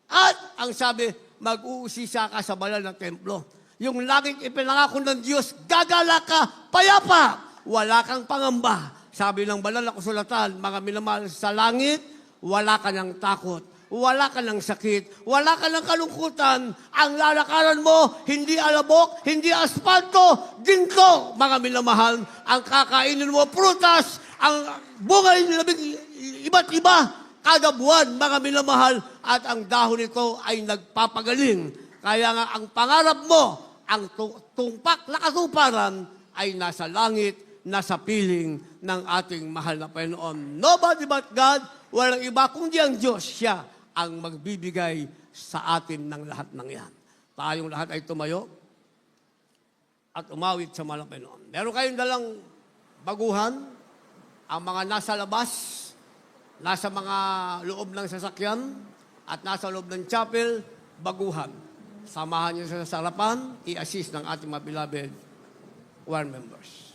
At ang sabi, mag-uusisa ka sa banal ng templo. Yung langit ipinangako ng Diyos, gagala ka, payapa, wala kang pangamba. Sabi ng banal na kasulatan, mga minamahal, sa langit, wala ka ng takot. Wala ka ng sakit, wala ka ng kalungkutan. Ang lalakaran mo, hindi alabok, hindi asfalto, ginto, mga minamahal. Ang kakainin mo, prutas, ang bunga iba't iba, kada buwan, mga minamahal, at ang dahon nito ay nagpapagaling. Kaya nga, ang pangarap mo, ang tungpak na katuparan, ay nasa langit, nasa piling ng ating mahal na Panginoon. Nobody but God, walang iba kundi ang Diyos, siya ang magbibigay sa atin ng lahat ng yan. Tayong lahat ay tumayo at umawit sa mahal na Panginoon. Meron kayong dalang baguhan, ang mga nasa labas, nasa mga loob ng sasakyan, at nasa loob ng chapel, baguhan. Samahan niyo sa sarapan, i-assist ng ating mga beloved choir members.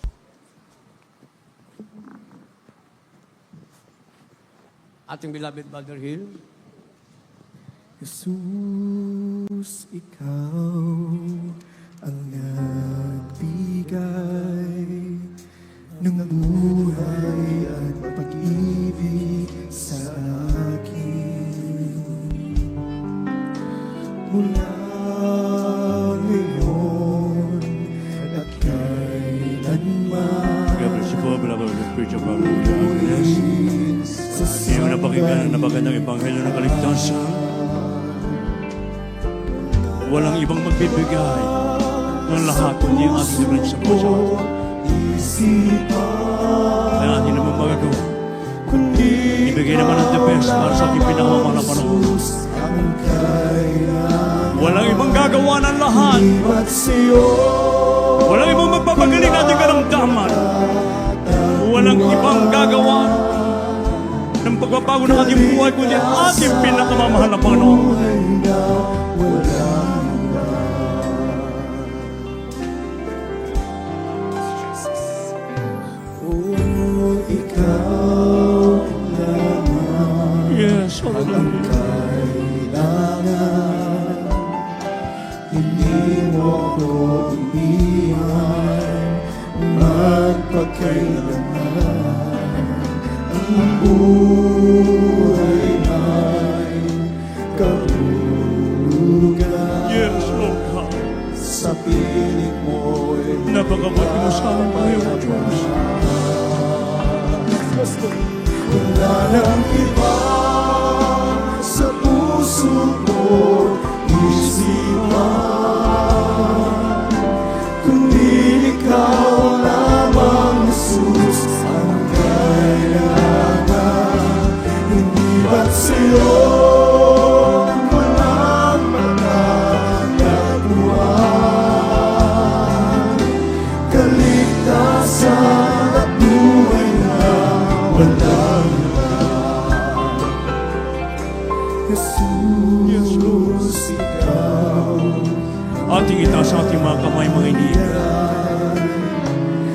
Ating beloved Brother Hill. Jesus, ikaw ang nagbigay ng buhay at pag-ibig sa akin. Mula ngayon at kailanman. God bless you po, beloved spiritual brother. God bless. Iyong napakinggan na magandang ebanghelyo ng kaligtasan. Walang ibang magbibigay ng lahat kundi ang ating Diyos sa puso. Kaya ating naman magagawa. Ibigay naman ang the best para sa ating pinakamalang na panahon. Walang ibang gagawa ng lahat. Walang ibang magpapagaling nating karamdaman. Walang ibang gagawa ng pagbabago nagpago ng ating buhay, kundi ang ating pinakamamahal na Panginoon. buhay na walang oh, ikaw lamang Yes, ang kailangan. Hindi mo ko iiwan magpakailanman. Ang buhay ay kahulugan. Yes, Lord God. Sa piling mo'y Napakabuti mo sa amin, Panginoon Diyos. wala nang iba sa puso ko isipan, kundi ikaw lamang, Jesus, ang kailangan. Hindi ba't sa'yo walang magkakatuan, kaligtasan at buhay na walang Jesus, ikaw Ating itaas sa ating mga kamay, mga iniibig.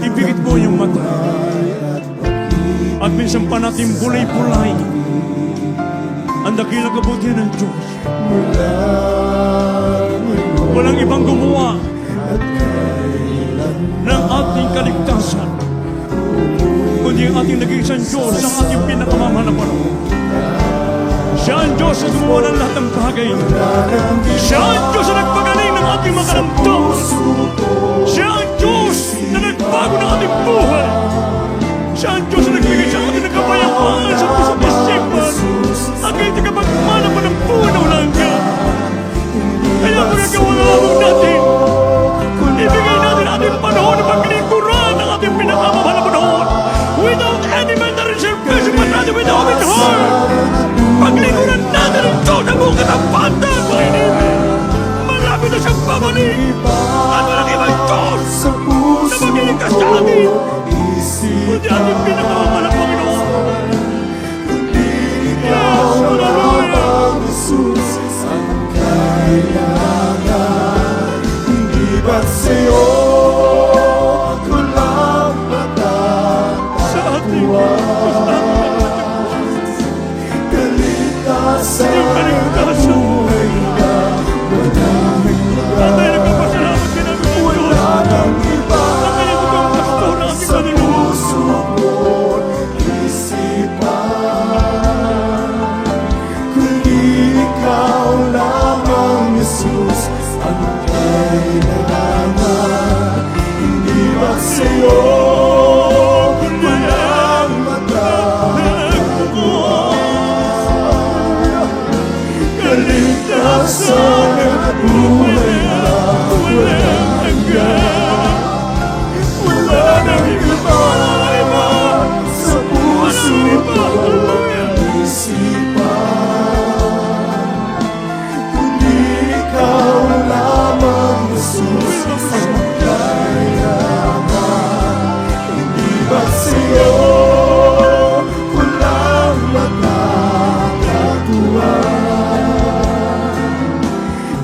Ipikit mo yung mata. At minsan pa natin bulay-bulay ang dakilang kabutihan ng Diyos. Walang ibang gumawa ng ating kaligtasan, kundi ang ating nag-iisang Diyos, ang ating pinakamamahal na Panginoon. Siya ang Diyos na gumawa ng lahat ng bagay. Siya ang Diyos na nagpagaling ng ating mga karamdam. Siya ang Diyos na nagbago ng ating buhay. Siya ang Diyos na nagbigay sa ating ng kapayapaan sa pusong isipan. At hindi ka magmana pa ng buhay na walang hanggan. Kaya magagawa natin, ibigay natin ating panahon na paglingkuran ng ating pinakamamahal na panahon without any mental reservation, but rather with open heart. Paglingkuran natin ang Diyos na buong katapatan, mga inibig. Marami na siyang pabalik. At walang ibang Diyos sa puso na magliligtas sa atin. ko Kundi ating pinakamamahal na Panginoon. ikaw lamang, Jesus, ang kailangan. Hindi ba't sa'yo ko lang Sa ating kaligtasan Yung kaligtasan. buhay na walang At tayo nagpapasalamat ka namin ng Diyos. walang iba Ang pinagutong pastor ng ating sa Panginoon. puso ko't isipan, kundi ikaw lamang, Jesus, ang kailangan. Hindi ba't sa'yo walang magkakatuan, kaligtasan at buhay na walang hanggan. Wala nang iba sa puso ko't isipan, kundi ikaw lamang, Jesus, ang kailangan. Hindi ba't sa'yo walang magkakatuan,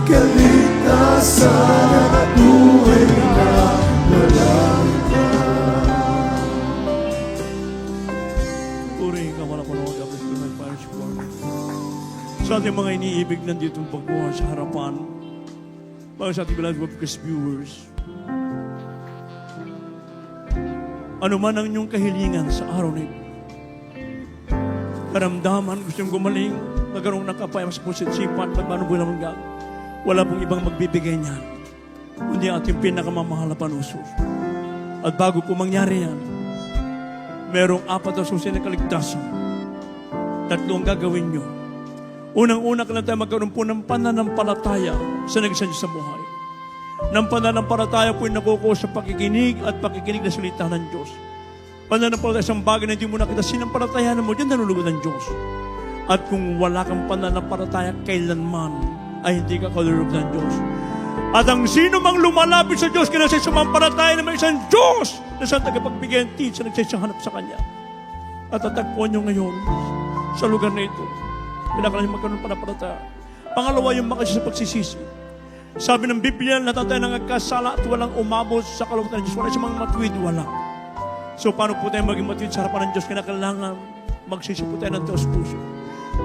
kaligtasan at buhay na walang Puri ka wala ko na kapit ko ng parish board. Sa ating mga iniibig nandito ang pagbuha sa harapan. Para sa ating beloved podcast viewers. Ano man ang inyong kahilingan sa araw na ito. Karamdaman, gusto niyong gumaling, nagkaroon ng kapayapaan sa puso't sipan, pagmano buhay naman gag. Wala pong ibang magbibigay niyan. Kundi ang ating pinakamamahal na panusos. At bago po mangyari yan, merong 4 na susi na kaligtasan. 3 ang gagawin nyo. Unang-una ka lang tayo magkaroon po ng pananampalataya sa nagsan niyo sa buhay. Ng pananampalataya po yung nakukuha sa pakikinig at pakikinig na salita ng Diyos. Pananampalataya sa bagay na hindi mo nakita, sinampalatayanan mo, diyan nalulugod ng Diyos. At kung wala kang pananampalataya, kailanman ay hindi ka kalulugod ng Diyos. At ang sino mang lumalapit sa Diyos, kaya sa sumampalataya na may isang Diyos na siyang tagapagbigay ng sa nagsisahanap sa Kanya. At tatagpuan nyo ngayon sa lugar na ito. Kailangan niyo magkaroon pananampalataya. Pangalawa, yung makasya sa pagsisisi. Sabi ng Biblia, natatay ng nagkasala at walang umabot sa kalooban ng Diyos. Wala siyang mga matuwid, wala. So paano po tayo maging matuwid sa harapan ng Diyos? Kailangan magsisi po tayo ng Diyos puso.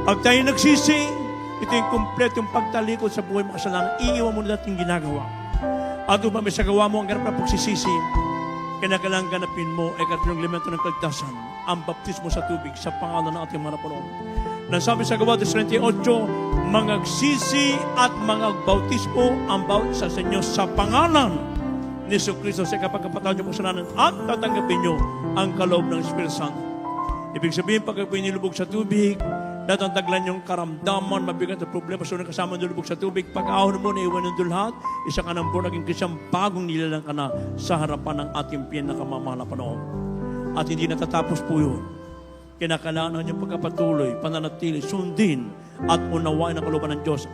Pag tayo nagsisi, ito yung kompletong pagtalikod sa buhay makasalanan. Iiwan mo na dating ginagawa. At upang may sagawa mo ang ganap na pagsisisi, kailangan ganapin mo ay katilang elemento ng kaligtasan, ang baptismo sa tubig sa pangalan ng ating mga napunong. Nang sabi sa Gawa 38, mangagsisi at mangagbautismo ang bawat isa sa inyo sa pangalan ni Jesucristo sa kapagkapataw niyo kasalanan at tatanggapin niyo ang kaloob ng Espiritu Santo. Ibig sabihin, pag kayo nilubog sa tubig, natantaglan yung karamdaman, mabigat na problema. So, kasama nilubog sa tubig, pag-ahon mo, naiwan ng dulhat, isa ka ng born again Christian, bagong nilalang ka na sa harapan ng ating pinakamamahal na panahon. At hindi natatapos po yun. Kinakailangan niyong pagkapatuloy, pananatili, sundin, at unawain ang kalooban ng Diyos.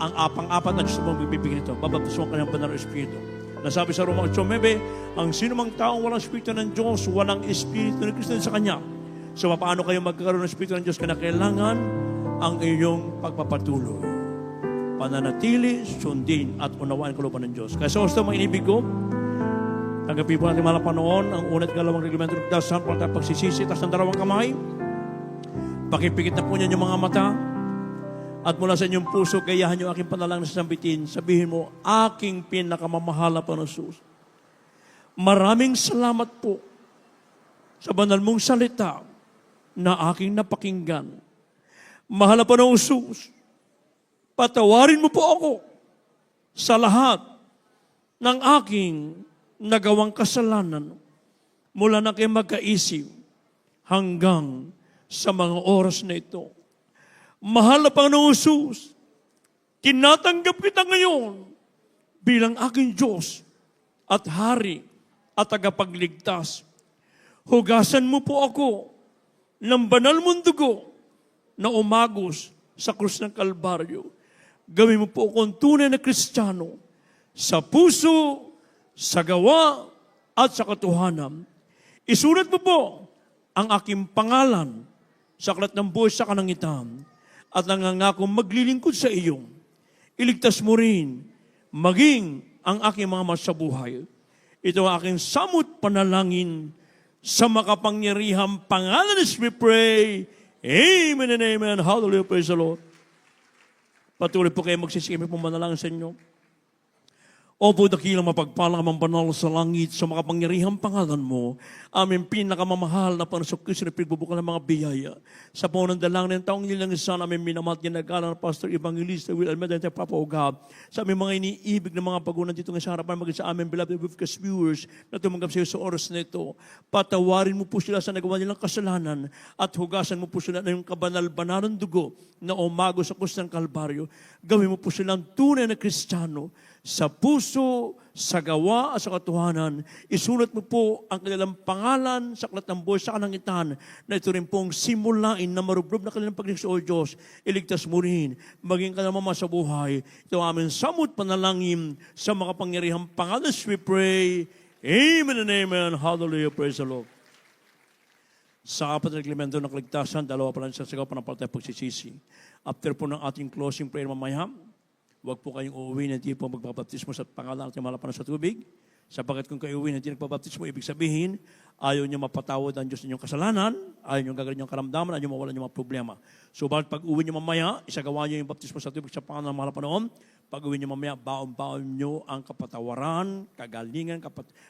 Ang apang-apat na Diyos na magbibigay nito, babaptisuan ka ng Banal na Espiritu. Nasabi sa Roma 8:9, ang sino mang taong walang Espiritu ng Diyos, walang Espiritu ng Kristo sa Kanya. So, paano kayo magkakaroon ng Espiritu ng Diyos? Kailangan ang iyong pagpapatuloy. Pananatili, sundin, at unawain ang kalooban ng Diyos. Kaya sa gusto mga inibig ko, tanggapin po natin mga panoon ang unat kalawang reglamento ng dasan para pagsisisi, tas ng dalawang kamay. Pakipikit na po niyan yung mga mata. At mula sa inyong puso, gayahan niyo aking panalangin na sasambitin. Sabihin mo, aking pinakamamahal na Panginoon Jesus. Maraming salamat po sa banal mong salita na aking napakinggan. Mahal na Panginoon Jesus, patawarin mo po ako sa lahat ng aking nagawang kasalanan mula na kayo magkaisip hanggang sa mga oras na ito. Mahal na Panginoong Jesus, tinatanggap kita ngayon bilang aking Diyos at Hari at tagapagligtas. Hugasan mo po ako ng banal mong dugo na umagos sa krus ng Kalbaryo. Gawin mo po akong tunay na Kristiyano sa puso, sa gawa, at sa katotohanan. Isulat mo po ang aking pangalan sa aklat ng buhay sa kalangitan at nangangako maglilingkod sa iyo. Iligtas mo rin maging ang aking mga mata sa buhay. Ito ang aking samot panalangin sa makapangyarihang pangalan ni Jesus we pray. Amen and amen. Hallelujah. Praise the Lord. Patuloy po kayo magsisikip po manalangin sa inyo. Opo, dakilang mapagpalang ang banal sa langit sa makapangyarihang pangalan mo. Aming pinakamamahal na Panginoon Kristo na pinagbubukal ng mga biyaya. Sa punong dalangin ng taong nilang isa namin minamat ginagalan ng Pastor Evangelista Will Almeida at Papa Ugab. Sa aming mga iniibig na mga pagunan dito ng sa harapan maging sa aming beloved webcast viewers na tumanggap sa iyo sa oras na ito. Patawarin mo po sila sa nagawa nilang kasalanan at hugasan mo po sila ng kabanal-banalang dugo na umago sa krus ng Kalbaryo. Gawin mo po silang tunay na Kristiyano sa puso, sa gawa at sa katotohanan. Isulat mo po ang kanilang pangalan sa aklat ng buhay sa kalangitan na ito rin pong simulain na marubrob na kanilang pagligtas o Diyos. Iligtas mo rin, maging ka naman sa buhay. Ito aming samot panalangin sa makapangyarihang pangalan. We pray. Amen and amen. Hallelujah. Praise the Lord. Sa apat na reglamento ng kaligtasan, dalawa pa lang sa sagaw panampalataya pagsisisi. After po ng ating closing prayer mamaya, huwag po kayong uuwi na hindi po magbabaptismo sa pangalan at malapanan sa tubig. Sapagkat kung kayo uuwi na hindi nagbabaptismo, ibig sabihin, ayaw nyo mapatawad ang Diyos ninyong kasalanan, ayaw nyo gagawin yung karamdaman, ayaw nyo mawalan yung mga problema. So, pag uwi nyo mamaya, isagawa nyo yung baptismo sa tubig sa pangalan ng malapanan. Pag uwi nyo mamaya, baon-baon nyo ang kapatawaran, kagalingan,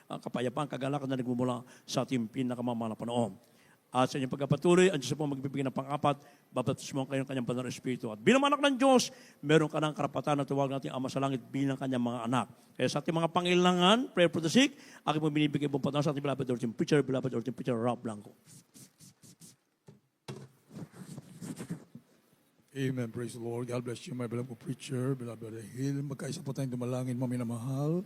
kapayapaan, kagalakan na nagmumula sa ating pinakamamahal na Panginoon. At sa inyong pagkapatuloy, ang Diyos po magbibigay ng pang-apat, babaptismo kayo ng kanyang banal na Espiritu. At bilang anak ng Diyos, meron ka ng karapatan na tuwag natin Ama sa Langit bilang kanyang mga anak. Kaya sa ating mga pangailangan, prayer for the sick, aking po binibigay pong patawag sa ating beloved ordained preacher, Rob Blanco. Amen. Praise the Lord. God bless you, my beloved preacher, beloved Hill. Magkaisa po tayong dumalangin, maminamahal.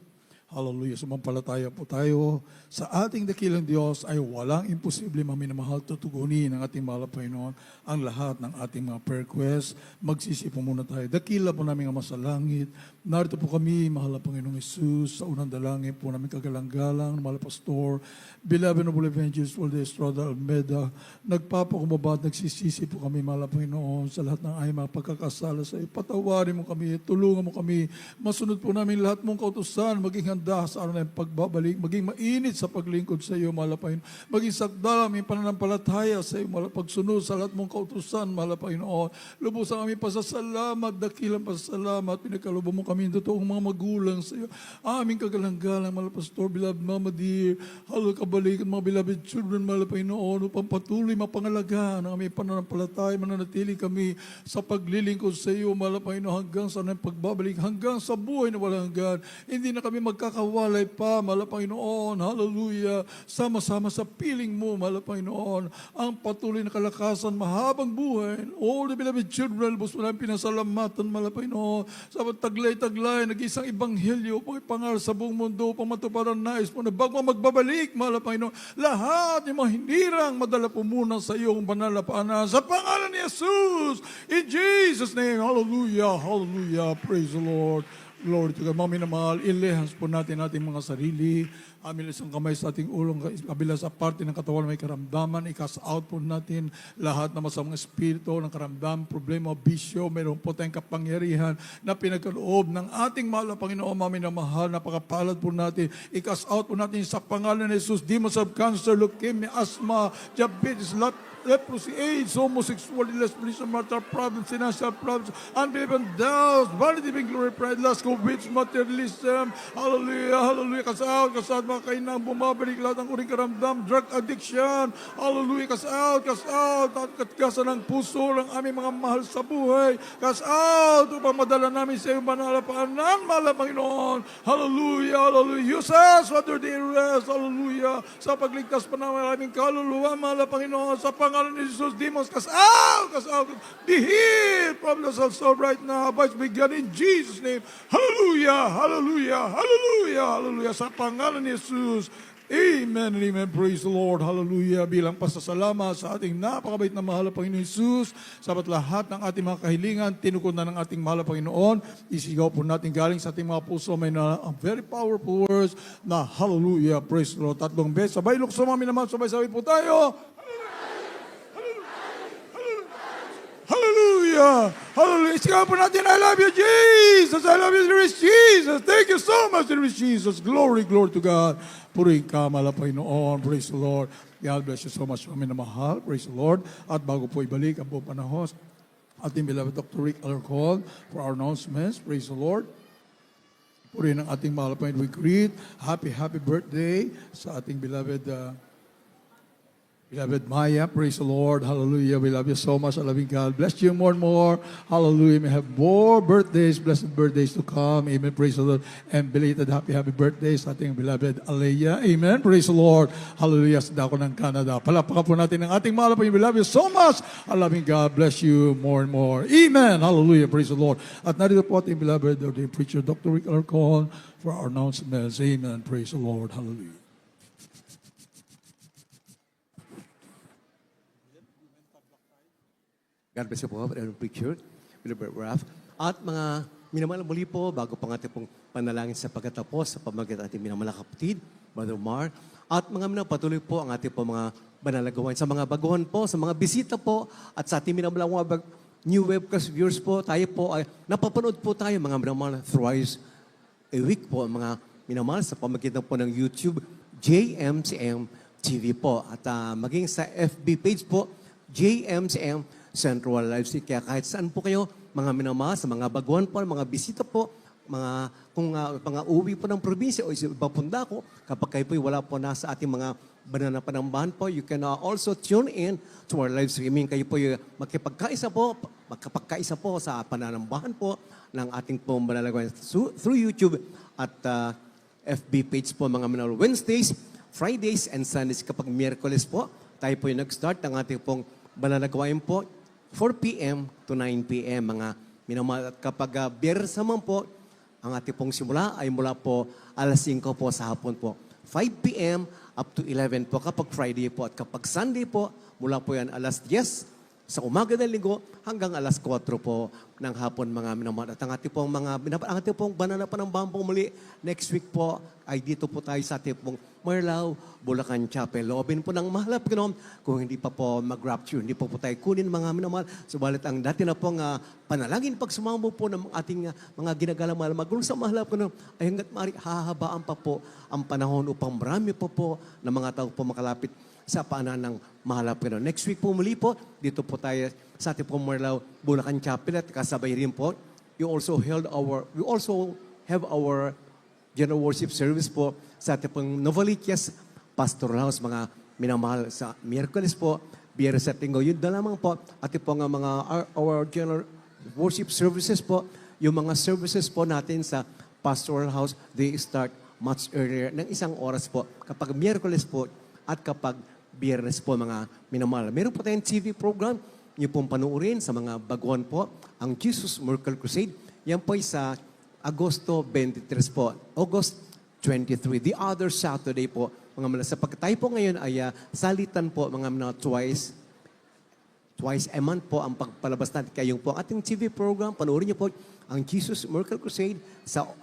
Hallelujah. Sumampalataya po tayo. Sa ating dakilang Diyos ay walang imposible, mga minamahal, tutugunin ng ating mahal na Panginoon ang lahat ng ating mga prayer requests. Magsisi po muna tayo. Dakila po namin ang masalangit. Narito po kami, mahal na Panginoong Jesus, sa unang dalangin po namin kagalang-galang, mahal na Pastor, Beloved Noble Evangelist Waldo Estrada Almeda. Nagpapakumbaba at nagsisisi po kami, mahal na Panginoon, sa lahat ng aming mga pagkakasala sa iyo. Patawarin mo kami, tulungan mo kami. Masunod po namin lahat mong kautusan, maging handa sa araw na yung pagbabalik, maging mainit sa paglingkod sa iyo, mahal na Panginoon. Maging sagda aming pananampalataya sa iyo, mahal na pagsunod sa lahat mong kautusan, mahal na Panginoon. Lubos ang aming pasasalamat, dakilang pasasalamat, pinagkalubog mo kami totoong mga magulang sa iyo. Aming kagalang-galang, mahal na Pastor, beloved Mama Dear, halo kabalik, mga beloved children, mahal na Panginoon, upang patuloy mapangalagaan ang aming pananampalataya, mananatili kami sa paglilingkod sa iyo, mahal na Panginoon, hanggang sa aming pagbabalik, hanggang sa buhay na walang hanggan. Hindi na kami magkakawalay pa, mahal na Panginoon, hallelujah, sama-sama sa piling mo, mahal na Panginoon, ang patuloy na kalakasan, mahabang buhay. All the beloved children, bus mo namin pinasalamatan, mahal na Panginoon, sa taglay-taglay, nag-isang ebanghelyo upang ipangal sa buong mundo, upang matuparan nais mo na bago magbabalik, mahal na Panginoon, lahat ng mga hinirang madala po muna sa iyong banal na paanan, sa pangalan ni Jesus, in Jesus' name, hallelujah, hallelujah, praise the Lord. Glory to God. Mga minamahal, ilehans po natin ating mga sarili. Amin isang kamay sa ating ulong, kabila sa parte ng katawan may karamdaman. I-cast out po natin lahat ng masamang espiritu ng karamdaman, problema, bisyo. Mayroon po tayong kapangyarihan na pinagkaloob ng ating mahal na Panginoon. Mga minamahal, napakapalad po natin. I-cast out po natin sa pangalan ni Jesus, demons of cancer, leukemia, asthma, diabetes, leprosy, AIDS, homosexuality, lesbianism, marital problems, financial problems, unbelief and doubts, vanity being glorified, lust, covet, materialism, hallelujah, hallelujah, kasaot, mga kainang bumabalik lahat ng uring karamdam, drug addiction, hallelujah, kasaot, at katgasan ng puso ng aming mga mahal sa buhay, kasaot, upang madala namin sa iyong banal na paanan, mahal na Panginoon, hallelujah, hallelujah, use us, Father, dear rest, hallelujah, sa pagligtas pa namin aming kaluluwa, mahal na Panginoon, sa pangalan ni Jesus, demons, cast out, be healed from the soul right now, by begun in Jesus' name, hallelujah, hallelujah, hallelujah, hallelujah, sa pangalan ni Jesus, amen and amen, praise the Lord, hallelujah, bilang pasasalamat sa ating napakabait na mahal na Panginoon Jesus, sabat lahat ng ating mga kahilingan, tinukod na ng ating mahal na Panginoon, isigaw po natin galing sa ating mga puso, may na very powerful words na hallelujah, praise the Lord, tatlong beses, sabay lukso mga minamahal, sabay-sabay po tayo, hallelujah! Hallelujah! Sigaw po natin, I love you, Jesus! I love you, dearest Jesus! Thank you so much, dearest Jesus! Glory, glory to God! Purihin ka, mahal na Panginoon. Praise the Lord. God bless you so much. Kami na mahal. Praise the Lord. At bago po ibalik ang buong panahon, ating beloved Dr. Rick Alarcon for our announcements. Praise the Lord. Purihin ang ating mahal na Panginoon. We greet. Happy birthday sa ating beloved Beloved Maya, praise the Lord. Hallelujah. We love you so much. I love you, God. Bless you more and more. Hallelujah. May have more birthdays, blessed birthdays to come. Amen. Praise the Lord. And belated happy birthday sa ating beloved Alea. Amen. Praise the Lord. Hallelujah. Sa dako ng Canada. Palapakan po natin ang ating mahal na Panginoon. We love you so much. I love you, God. Bless you more and more. Amen. Hallelujah. Praise the Lord. At narito po ating beloved the preacher, Dr. Rick Alarcon, for our announcements. Amen. Praise the Lord. Hallelujah. God bless you po, Brother Preacher, Brother Raph. At mga minamahal muli po, bago pang ating pong panalangin sa pagkatapos, sa pamagitan ating minamahal kapatid, Brother Mar. At mga minapatuloy po ang ating po mga banalagawan sa mga baguhan po, sa mga bisita po, at sa ating minamahal mga new webcast viewers po, tayo po ay napapanood po tayo mga minamahal thrice a week po, mga minamahal sa pamagitan po ng YouTube, JMCM TV po. At maging sa FB page po, JMCM Central Live Street. Kaya kahit saan po kayo, mga minamahal, sa mga baguhan po, mga bisita po, kung mga uwi po ng probinsya o iba pong dako, kapag kayo po wala po nasa ating mga banal na panambahan po, you can also tune in to our live streaming. Kayo po magkapagkaisa po sa pananambahan po ng ating pong banalagawan through YouTube at FB page po, mga minamahal. Wednesdays, Fridays, and Sundays. Kapag Miyerkules po, tayo po yung nag-start ng ating pong banalagawan po 4 p.m. to 9 p.m. mga minamahal. At kapag Biyernes naman po, Ang ating pong simula ay mula po alas 5 po sa hapon po. 5 p.m. up to 11 po kapag Friday po. At kapag Sunday po, mula po yan alas 10 sa umaga ng linggo hanggang alas 4 po ng hapon mga minamahal. At ang ating pong banana pa ng bambong muli next week po ay dito po tayo sa ating pong Marlao, Bulacan Chapel. Loobin po ng mahalap Panginoon kung hindi pa po mag-rapture, hindi po tayo kunin mga minamahal. Subalit ang dati na pong panalangin pag sumamo po ng ating mga ginagalang magulong sa mahalap Panginoon ay hanggat maaari hahabaan pa po ang panahon upang marami po na mga tao po makalapit sa paanan ng mahalap Panginoon. Next week po muli po, dito po tayo sa ating pong Marlao, Bulacan Chapel at kasabay rin po, we also have our general worship service po sa ating pong Novaliches Pastoral House, mga minamahal sa Miyerkules po, Biyernes at Linggo. Yun na lamang po, ating pong our general worship services po, yung mga services po natin sa Pastoral House, they start much earlier, ng 1 oras po, kapag Miyerkules po at kapag Biyernes po mga minamahal. Meron po tayong TV program, niyo pong panuorin sa mga baguhan po, ang Jesus Miracle Crusade. Yan po ay sa Agosto 23 po, August 23. The other Saturday po, mga minamahal. Sa pagkatay po ngayon ay salitan po mga minamahal twice a month po ang pagpalabas natin. Kaya yung po ang ating TV program, panoorin niyo po ang Jesus Miracle Crusade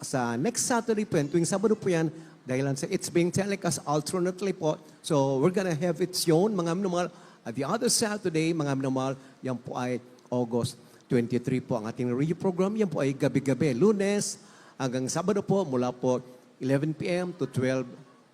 sa next Saturday po yan, tuwing Sabado po yan, dahil it's being telecast alternately po. So we're gonna have it yun, mga minamahal. At the other Saturday, mga minamahal, yan po ay August 23 po ang ating radio program. Yan po ay gabi-gabi, Lunes hanggang Sabado po, mula po 11 p.m. to 12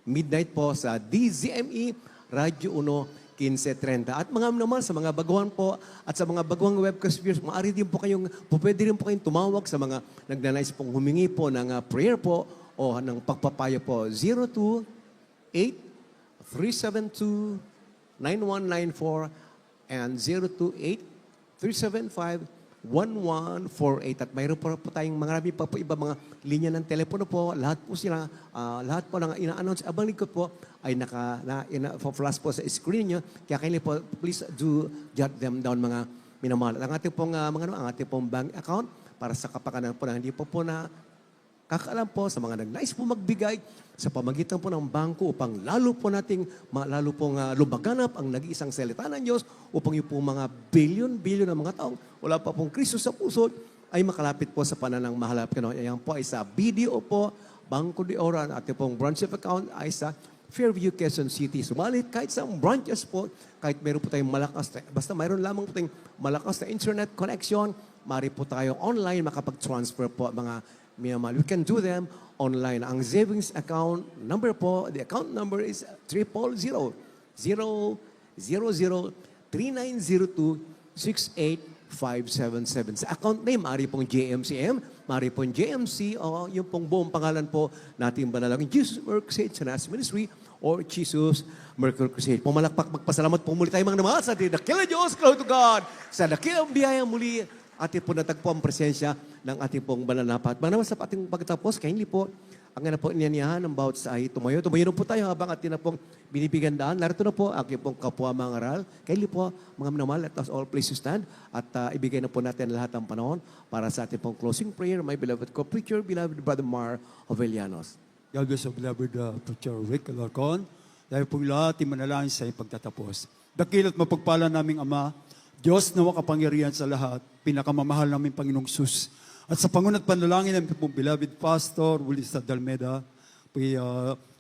midnight po sa DZME Radio 1 1530. At mga naman sa mga baguhan po at sa mga baguhang webcast viewers, maaari din po kayong, pwede rin po kayong tumawag sa mga nagnanais pong humingi po ng prayer po o ng pagpapayo po. 028-372-9194 and 028-375-1148. At mayroon po tayong marami pa po iba mga linya ng telepono po. Lahat po sila, lahat po ng ina-announce abang likod po ay flash po sa screen nyo. Kaya kayo po, please do jot them down mga minamahal. Ang ating pong, ang ating pong bank account para sa kapakanan po na hindi po na kakaalam po sa mga nagnais po magbigay sa pamagitan po ng bangko upang lalo pong lumaganap ang nag-iisang salita ng Diyos upang yung po mga bilyon-bilyon ng mga taong wala pa pong Kristo sa puso ay makalapit po sa pananang mahalap. Ayan po ay sa BDO po, Bangko de Oro, at ating pong branch of account ay sa Fairview, Quezon City. Sumalit kahit sa branches po, kahit meron po tayong basta mayroon lamang po tayong malakas na internet connection, maaari po tayo online makapag-transfer po mga minamahal. We can do them online. Ang savings account number po, the account number is 000-3902-68577. Sa account name, maaari pong JMCM, maaari pong JMC, o yung pong buong pangalan po natin banalangin, Jesus Miracle Crusade Sanas Ministry or Jesus Miracle Crusade. Pumalakpak, magpasalamat po muli tayo mga naman sa dakilang Diyos, glory to God, sa dakilang biyaya muli, ating po natagpo ang presensya ng ating pong banal na pat. Mga naman sa ating pagtatapos, kindly po, ang na po inaniyahan ng bawat sa ay tumayo. Tumayo na po tayo habang ating na pong binibigyan daan. Narito na po aking pong kapwa mga ngaral. Kindly po, mga minamahal, let us all please stand at ibigay na po natin lahat ng panahon para sa ating pong closing prayer. My beloved co-preacher, beloved Brother Mar Ovelianos. God bless you, beloved Preacher Rick Alarcon. Dahil po lahat, manalangin sa iyong pagtatapos. Dakil at mapagpala naming Ama, Diyos na makapangyarihan sa lahat, pinakamamahal namin Panginoong Sus. At sa pangunat panalangin namin pong beloved Pastor Willis Dalmeda,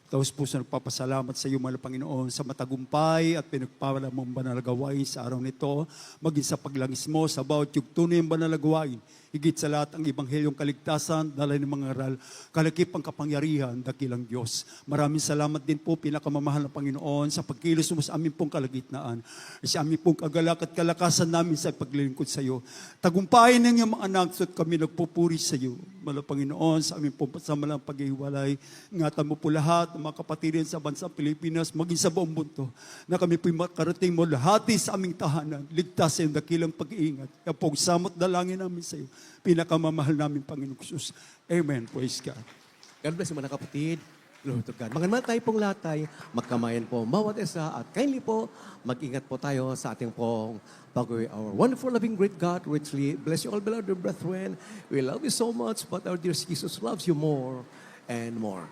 taos puso nagpapasalamat sa iyo, mahal Panginoon, sa matagumpay at pinagpapala mong banal gawain sa araw nito, maging sa paglangis mo sa bawat yugtunay ng banal gawain. Higit sa lahat ang Ebanghelyong kaligtasan, dalay ng mga aral, kalakip ang kapangyarihan, dakilang Diyos. Maraming salamat din po, pinakamamahal na Panginoon, sa pagkilos mo sa aming pong kalagitnaan. Sa aming pong kagalak at kalakasan namin sa paglilingkod sa iyo. Tagumpayin ng iyong mga anak at kami nagpupuri sa iyo. Mahal Panginoon, sa aming pong pasamalang pag-iwalay, ingatan mo po lahat ng mga kapatirin sa bansang Pilipinas, maging sa buong mundo, na kami po'y makarating mo lahati sa aming tahanan, ligtas sa iyong dakilang pag-iingat. Kaya po, samot dalangin namin sa iyo. Pinakamamahal namin, Panginoong Jesus. Amen. Praise God. God bless you mga kapatid. Glory to God. Mga naman tayo pong lahat tayo, magkamayan po bawat isa at kindly po, mag-ingat po tayo sa ating pong pag-uwi. Our wonderful, loving, great God, richly bless you all, beloved brethren. We love you so much, but our dear Jesus loves you more and more.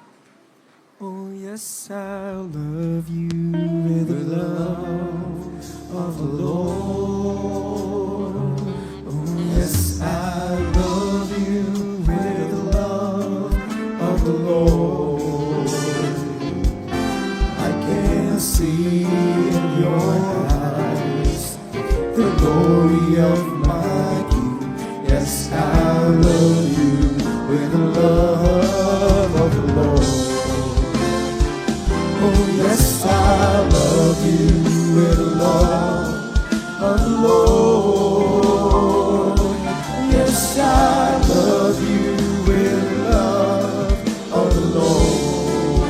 Oh, yes, I love you with the love of the Lord. Oh, yes, I love you with the love of the Lord. I can see in your eyes the glory of my King. Yes, I love you with the love of the Lord. Oh, yes, I love you with the love of the Lord. Yes, I love you with the love of the Lord.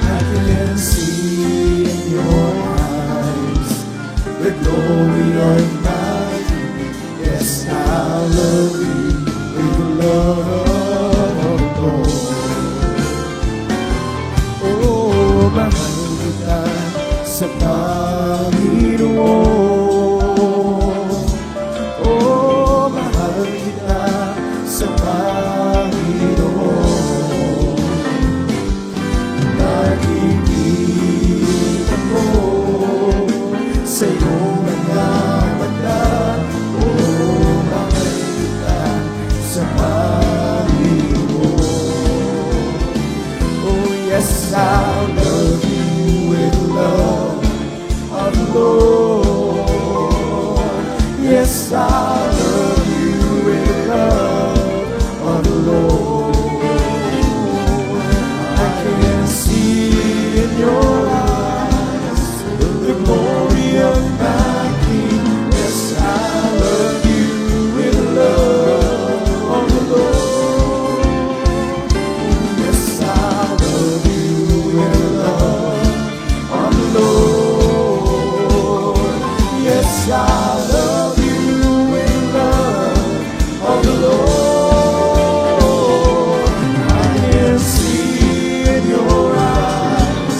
I can see in your eyes the glory of my King. Yes, I love you with the love of the Lord. Oh, mahal kita sa Panginoon. Oh, mahal kita sa Panginoon. Nakikita ko sa iyong mga mata. Oh, mahal kita sa Panginoon. Oh, yes, I love you with love of the Lord. Yes, I love you with love of the Lord. I can see in your eyes the glory of my King. Yes, I love you with love of the Lord. Yes, I love you with love of the Lord. Yes, I love you with love of the Lord. I can see in your eyes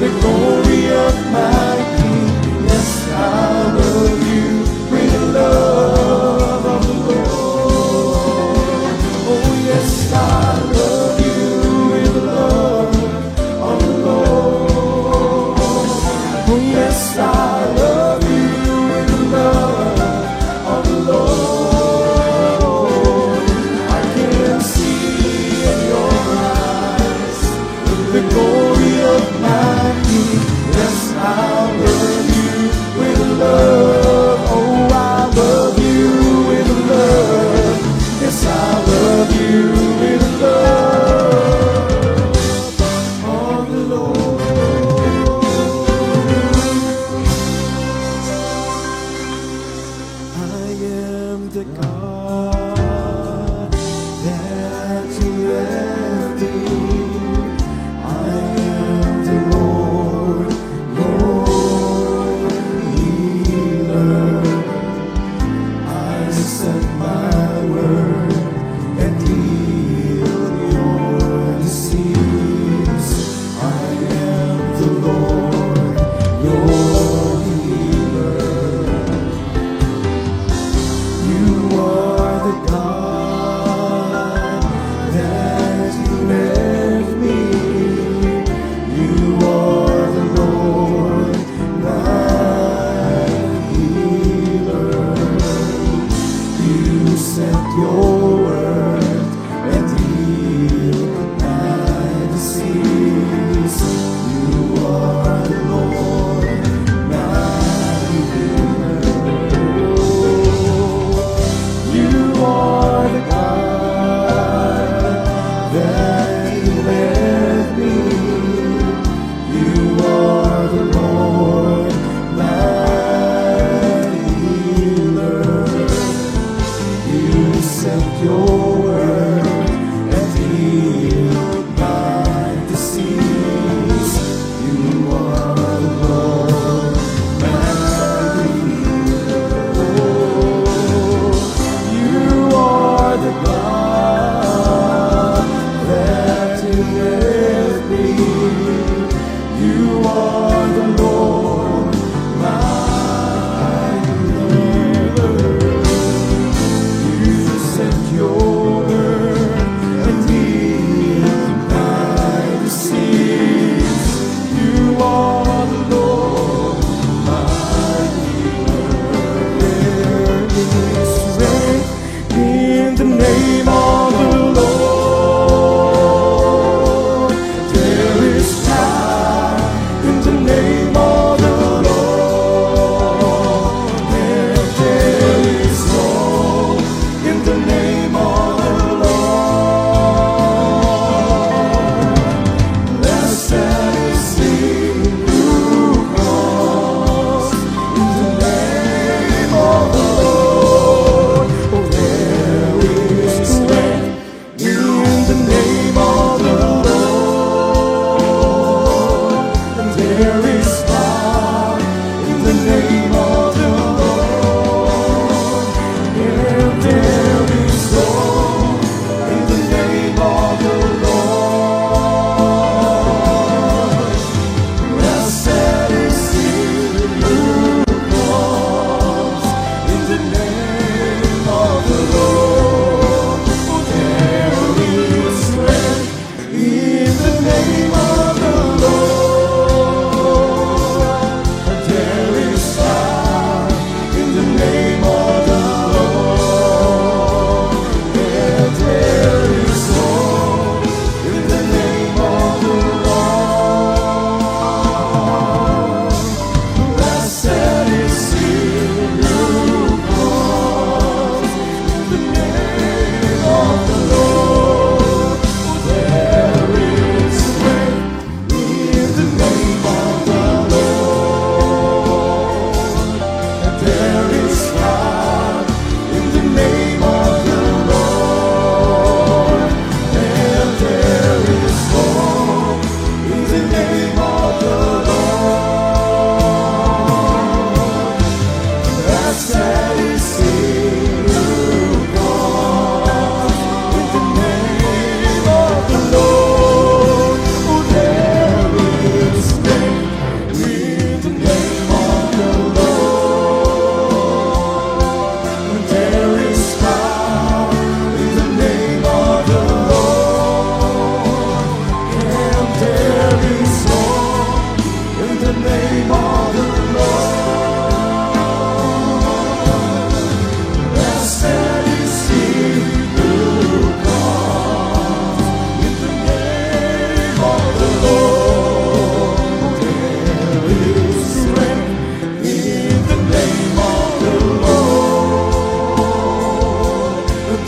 the glory of my King. Yes, I love you with love of the Lord. Oh, yes, I love you with love of the Lord. Oh, yes, I love you with love of the Lord. I can see in your eyes the glory of my King. Yes, I love you with love. Oh, I love you with love. Yes, I love you with love of the Lord. I am the God that you have been. I am the Lord, your healer. I sent my word and healed your disease. I am the Lord, your healer. You are the God that you left me. You are the Lord, my healer. You sent your word and healed my disease. You are the Lord, my healer. You are the God that you left me. You are the Lord, my healer. You sent your word and healed my disease. You are the Lord, my healer. You are the God that you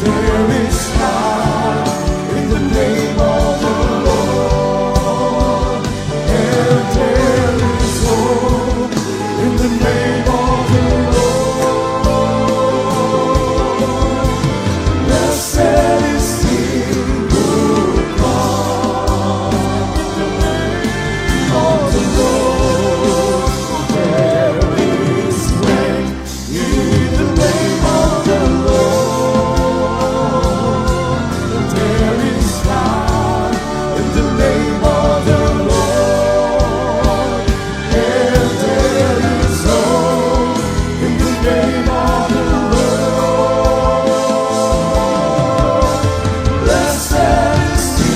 There is power in the name of the Lord, and there is hope in the name of the Lord. Blessed is he who comes in the name of the Lord. There is strength in the name of the Lord. There is power in the name of the Lord, and there is hope in the name of the Lord. Blessed is he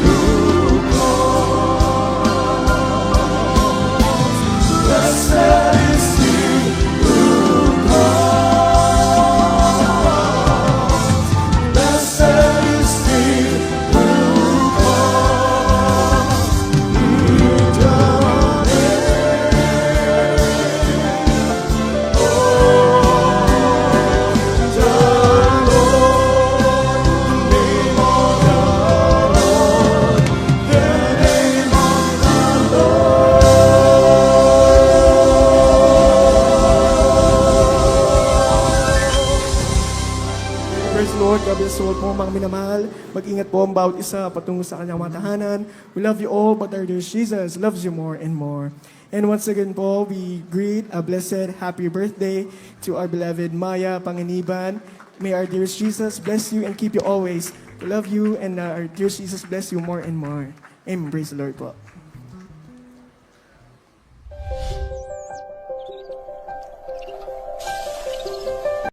who comes. Blessed is he who comes. Blessed is he who comes. Praise the Lord, God bless you all po mga minamahal. Mag-ingat po ang bawat isa patungo sa kanyang mga tahanan. We love you all, but our dear Jesus loves you more and more. And once again po, we greet a blessed happy birthday to our beloved Maya Panganiban. May our dear Jesus bless you and keep you always. We love you, and our dear Jesus bless you more and more. Amen. Praise the Lord po.